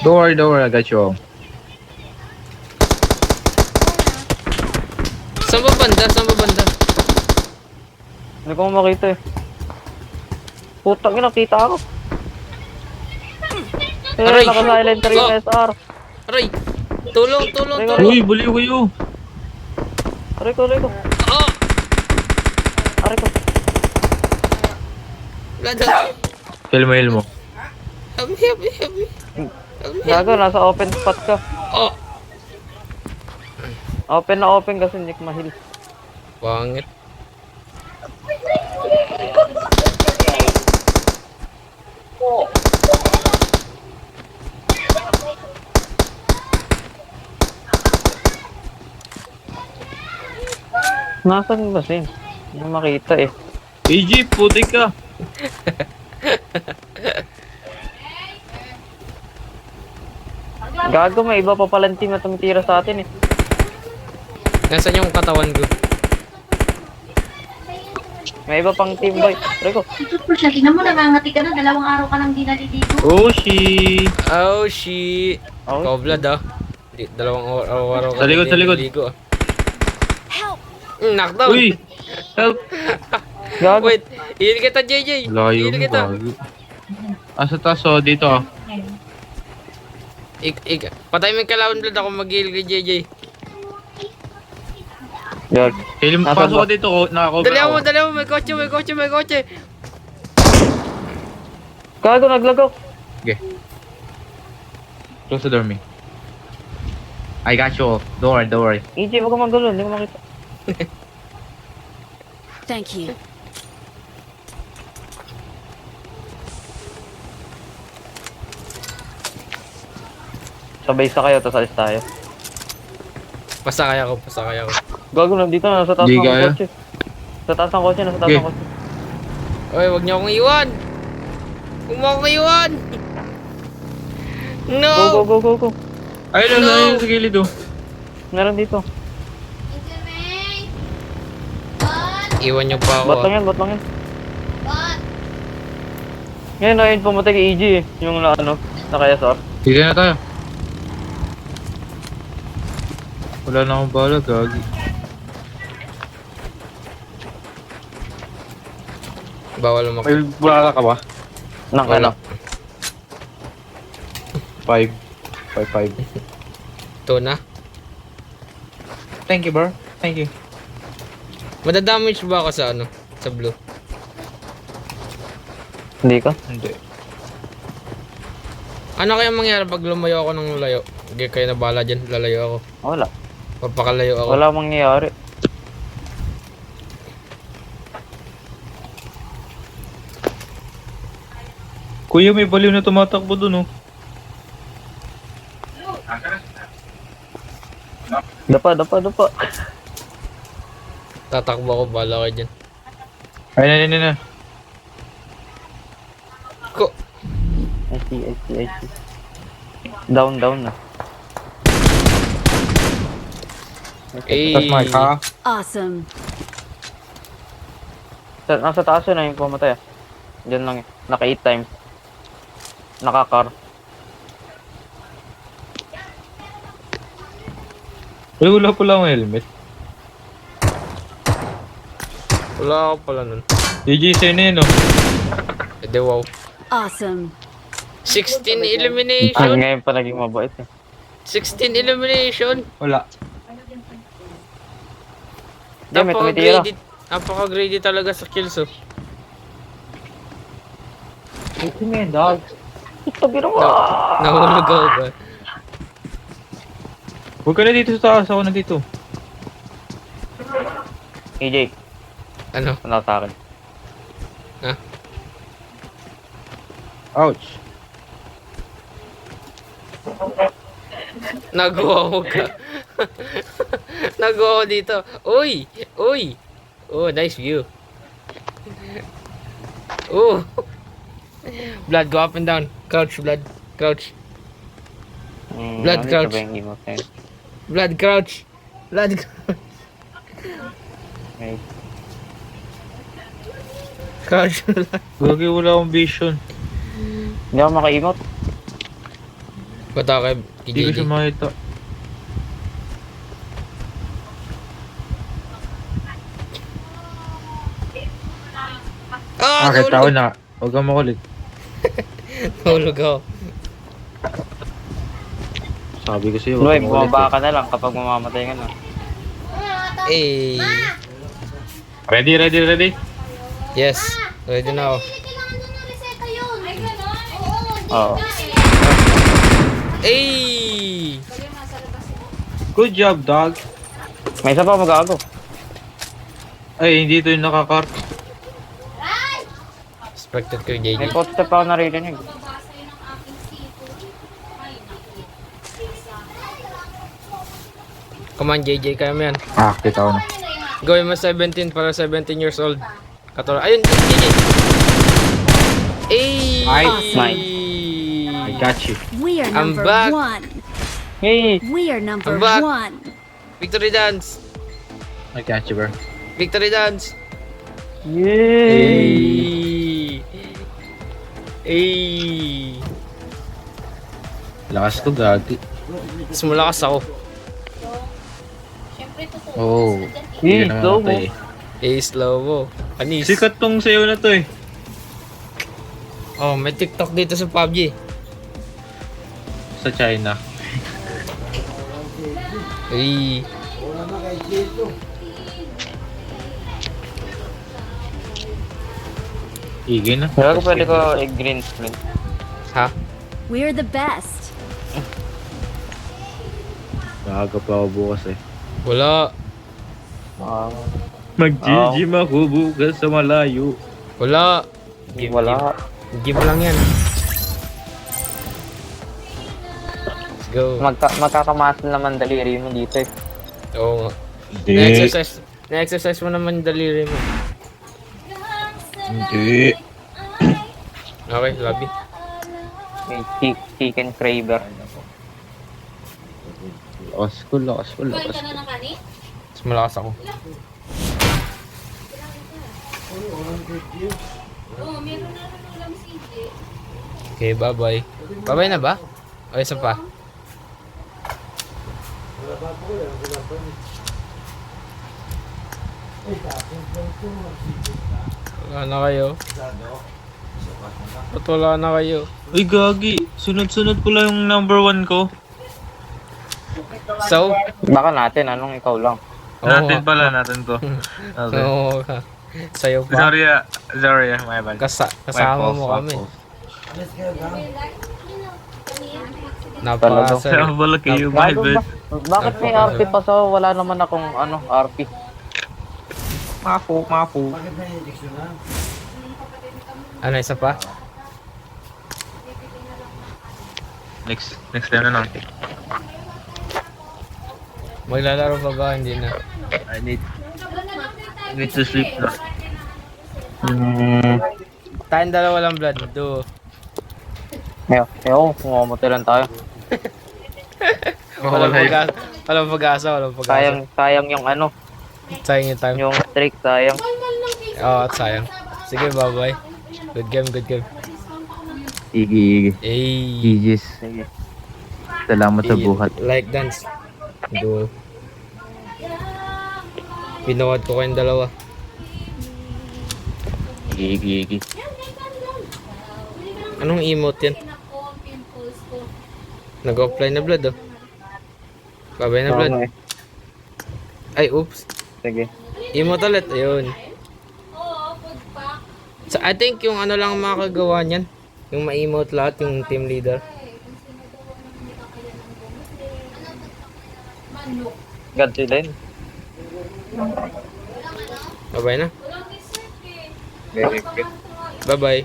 Speaker 2: Don't worry, I got you.
Speaker 1: Saan ba banda?
Speaker 4: Hindi ko makita eh. Putang ina, nakita ako.
Speaker 1: Aray!
Speaker 4: Naka-silencer yung SR.
Speaker 1: Aray! Tulong!
Speaker 2: Uy, baliw kayo.
Speaker 4: Aray ko.
Speaker 1: Oh!
Speaker 4: Aray ko.
Speaker 1: Vlad,
Speaker 2: Heal mo.
Speaker 1: help me.
Speaker 4: Gago, nasa open spot ka.
Speaker 1: Oh!
Speaker 4: Open na open kasi hindi ko mahil.
Speaker 1: Pangit.
Speaker 4: Nasaan ba sin? Hindi ko makita eh.
Speaker 2: AJ, putik ka.
Speaker 4: Gago, may iba pa palang team na tumitira sa atin eh.
Speaker 1: Nasaan yung katawan ko?
Speaker 4: May iba pang team boy. Rico,
Speaker 7: Ito po siya, tingnan mo, nangangati ka na. 2 araw ka lang di naliligo.
Speaker 2: Oh, she.
Speaker 1: Oh, shit.
Speaker 4: oh,
Speaker 1: Ikaw, Vlad, ah. Dalawang araw
Speaker 2: Sa likod,
Speaker 1: hindi
Speaker 2: sa likod.
Speaker 1: naliligo, ah.
Speaker 5: Help!
Speaker 1: Knockdown.
Speaker 2: Uy! Help!
Speaker 4: gago.
Speaker 1: Wait, heal kita, JJ.
Speaker 2: Layo
Speaker 1: Heal
Speaker 2: mo,
Speaker 1: kita.
Speaker 2: bago. Asa taas, oh, dito, oh.
Speaker 1: Patay mo yung kalaban, Vlad. Ako mag-heal kay JJ.
Speaker 4: Yun.
Speaker 2: Hilim,
Speaker 4: Nasaan
Speaker 2: pasok
Speaker 4: ba?
Speaker 2: ko dito, nakakover
Speaker 1: Dali
Speaker 2: ako.
Speaker 1: mo, dali mo. May kotse, may kotse, may kotse.
Speaker 4: Gago, naglagaw.
Speaker 2: Okay. Close the door, me. I got you. Don't worry, don't worry.
Speaker 4: EJ, wag ka magalo, hindi ko makita.
Speaker 5: Thank you.
Speaker 4: Sabay sa kayo, tapos alis tayo.
Speaker 1: Pasakay ako, pasakay ako.
Speaker 4: Gago, nandito na, nasa taas
Speaker 2: Di
Speaker 4: ng
Speaker 2: kaya.
Speaker 4: kotse. Sa taas ng kotse, nasa taas
Speaker 2: Okay.
Speaker 4: ng kotse.
Speaker 1: Oy, wag niyo akong iwan. Huwag mo akong iwan. No!
Speaker 4: Go, go, go, go, go.
Speaker 2: Ayun,
Speaker 1: No!
Speaker 2: ayun, sa gilid, oh.
Speaker 4: Meron dito.
Speaker 3: Injury! Bot!
Speaker 1: Iwan niyo pa ako.
Speaker 4: Bot lang yan, bot lang yan.
Speaker 3: Bot!
Speaker 4: Ngayon, ayun, pumatay kay EJ eh. Yung na, ano, naka-SR.
Speaker 2: Dito na tayo. Wala na akong bala, gagi.
Speaker 1: Bawal mo.
Speaker 2: May bala ka ba?
Speaker 4: Nang
Speaker 1: Wala.
Speaker 4: ano.
Speaker 2: 5. 5.
Speaker 1: Ito na.
Speaker 2: Thank you, bro. Thank you.
Speaker 1: Madadamage ba ako sa ano? Sa blue?
Speaker 4: Hindi ka?
Speaker 2: Hindi.
Speaker 1: Ano kaya mangyari pag lumayo ako ng lalayo? Hindi kayo na bala dyan. Lalayo ako.
Speaker 4: Wala.
Speaker 1: Papakalayo ako.
Speaker 4: Wala mangyayari.
Speaker 2: Kuya, may baliw na tumatakbo dun, oh.
Speaker 4: Dapa, dapa, dapa.
Speaker 1: Tatakbo ako. Bala kayo dyan.
Speaker 2: Ayun na.
Speaker 1: Ko.
Speaker 4: I see. Down, down na.
Speaker 1: Eh.
Speaker 2: Tas Mike, ha?
Speaker 5: Awesome.
Speaker 4: Nasa taas yun na yung pumatay ah. Diyan lang yun. Naka 8 times. Naka-car.
Speaker 2: Ay, wala pala akong helmet.
Speaker 1: Wala ako pala nun.
Speaker 2: GG sa'yo na yun, oh.
Speaker 1: Eh, di wow.
Speaker 5: Awesome.
Speaker 1: 16
Speaker 4: Ay,
Speaker 1: elimination.
Speaker 4: ngayon pa naging mabait eh.
Speaker 1: 16 elimination.
Speaker 2: Wala.
Speaker 4: Diyan, may tumitira.
Speaker 1: Napaka-greedy talaga sa kills, oh.
Speaker 2: Ito na yun, dog.
Speaker 4: Ito, biro mo.
Speaker 1: Nahulog ako ba?
Speaker 2: Huwag ka na dito sa taas. Ako na dito.
Speaker 4: EJ,
Speaker 1: Ano?
Speaker 4: ano sa akin?
Speaker 2: Ouch.
Speaker 1: Nagawa ko ka. Nagawa ko dito. Uy! Uy! Oh, nice view. Oh! Blood, go up and down. Crouch, blood. Crouch. Blood
Speaker 4: ano
Speaker 1: crouch.
Speaker 4: sabihin mo sa'yo?
Speaker 1: Blood, crouch. Blood, crouch.
Speaker 4: Okay.
Speaker 1: Crouch, blood.
Speaker 2: Gagi, wala akong vision.
Speaker 4: Hindi ako maka-emote.
Speaker 1: Pata kay
Speaker 2: Hindi ko
Speaker 1: JJ.
Speaker 2: siya makita.
Speaker 1: Ah,
Speaker 2: Bakit tao
Speaker 1: nahulog.
Speaker 2: na? Huwag kang makulit.
Speaker 1: Nahulog ako.
Speaker 2: Sabi ko sa'yo,
Speaker 4: Noy,
Speaker 2: huwag kang makulit.
Speaker 4: bumaba ka na lang kapag mamamatay ka na.
Speaker 1: Eh.
Speaker 2: Ready?
Speaker 1: Yes. Ready na ako.
Speaker 3: Kailangan doon ng reseta yun. Ay, gano'n? Oo.
Speaker 4: Oo.
Speaker 1: Eh.
Speaker 2: Good job, dog.
Speaker 4: May isa pa mag-agaw.
Speaker 2: Ay, hindi ito yung nakakart.
Speaker 1: Expected ko yung
Speaker 4: May
Speaker 1: JJ.
Speaker 4: footstep ako naririnig.
Speaker 3: Babasa yun ang aking sipon. Ay, naku.
Speaker 1: Come on, JJ. Kaya mo yan.
Speaker 2: Ah, kita ko na.
Speaker 3: Ano na yung
Speaker 1: Gawin mo 17 para 17 years old. Katulad. Ayun, GG. Ay!
Speaker 2: I got you.
Speaker 5: We are
Speaker 1: I'm
Speaker 5: number
Speaker 1: back.
Speaker 5: 1.
Speaker 4: Hey!
Speaker 5: We are number
Speaker 1: I'm back.
Speaker 5: 1.
Speaker 1: Victory dance!
Speaker 2: I got you, bro.
Speaker 1: Victory dance!
Speaker 4: Yay!
Speaker 1: Ay!
Speaker 2: Lakas ko, gagi.
Speaker 1: Mas malakas ako.
Speaker 3: Siyempre, totoo.
Speaker 2: Oh.
Speaker 4: Hey,
Speaker 2: Hindi ka
Speaker 4: slow mo.
Speaker 2: namamatay eh.
Speaker 1: Slow mo. Anis.
Speaker 2: Sikat tong sayo na to eh.
Speaker 1: Oh, may TikTok dito sa PUBG.
Speaker 2: Sa China.
Speaker 1: Ay.
Speaker 2: Igay na.
Speaker 4: Kaya ko pwede ko green screen.
Speaker 1: Ha?
Speaker 5: We're the best.
Speaker 2: Maaga pa ako bukas eh.
Speaker 1: Wala.
Speaker 2: Mag-gym ako bukas sa malayo.
Speaker 1: Wala. Game,
Speaker 4: Wala.
Speaker 1: Game lang yan. Let's go.
Speaker 4: Magkakamasal naman daliri mo dito eh.
Speaker 1: Oo nga.
Speaker 2: Hindi.
Speaker 1: Na-exercise mo naman yung daliri mo.
Speaker 2: Hindi.
Speaker 1: Okay, lobby.
Speaker 4: May chicken craver.
Speaker 2: Lakas ko, lakas ko,
Speaker 3: Kumain
Speaker 2: lakas
Speaker 3: ka
Speaker 2: ko.
Speaker 3: na ng kanin?
Speaker 1: Mas malakas ako.
Speaker 3: Oo, meron na rin ulam si CJ.
Speaker 1: Okay, bye-bye. Bye-bye na ba? O, isa pa. Wala na kayo. Ba't wala na kayo?
Speaker 2: Uy, gagi. Sunod-sunod ko lang yung number 1 ko.
Speaker 1: So?
Speaker 4: Baka natin, anong ikaw lang.
Speaker 2: Natin pala, natin to. Okay.
Speaker 1: Oo. Sa'yo pa.
Speaker 2: Sorry my bad.
Speaker 1: Kasama mo kami.
Speaker 4: Talaga.
Speaker 2: Kaya pala kayo, my
Speaker 4: Gago
Speaker 2: bad.
Speaker 4: ba? Bakit may RP pa sa wala naman akong RP?
Speaker 2: Mafu.
Speaker 1: Ano, isa pa?
Speaker 2: Next time na lang.
Speaker 1: Maglalaro pa ba? Hindi na.
Speaker 2: I need to sleep na.
Speaker 1: Tayong dalawa lang blood. Do.
Speaker 4: Kumamatay lang tayo.
Speaker 1: Walang pag-asa. Walang pag-asa.
Speaker 4: Sayang yung
Speaker 1: Sayang yung time.
Speaker 4: yung streak, sayang.
Speaker 1: Oo, sayang. Sige, bye-bye. Good game.
Speaker 2: Igi.
Speaker 1: Ay.
Speaker 2: GG's.
Speaker 4: Sige.
Speaker 2: Salamat sa buhat.
Speaker 1: Like dance. Do. Pinawad ko kayong dalawa.
Speaker 2: Igi.
Speaker 1: Anong emote yan? Nag-offline na blood, oh. Babay na blood.
Speaker 4: Okay.
Speaker 1: Ay, oops.
Speaker 4: Sige.
Speaker 1: Emote ulit. Ayun. So, I think yung ano lang makagawa niyan. Yung ma-emote lahat, yung team leader.
Speaker 4: God sila yun.
Speaker 1: Babay na.
Speaker 4: Very good.
Speaker 1: Bye-bye.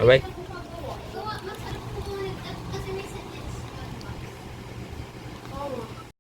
Speaker 1: Bye-bye.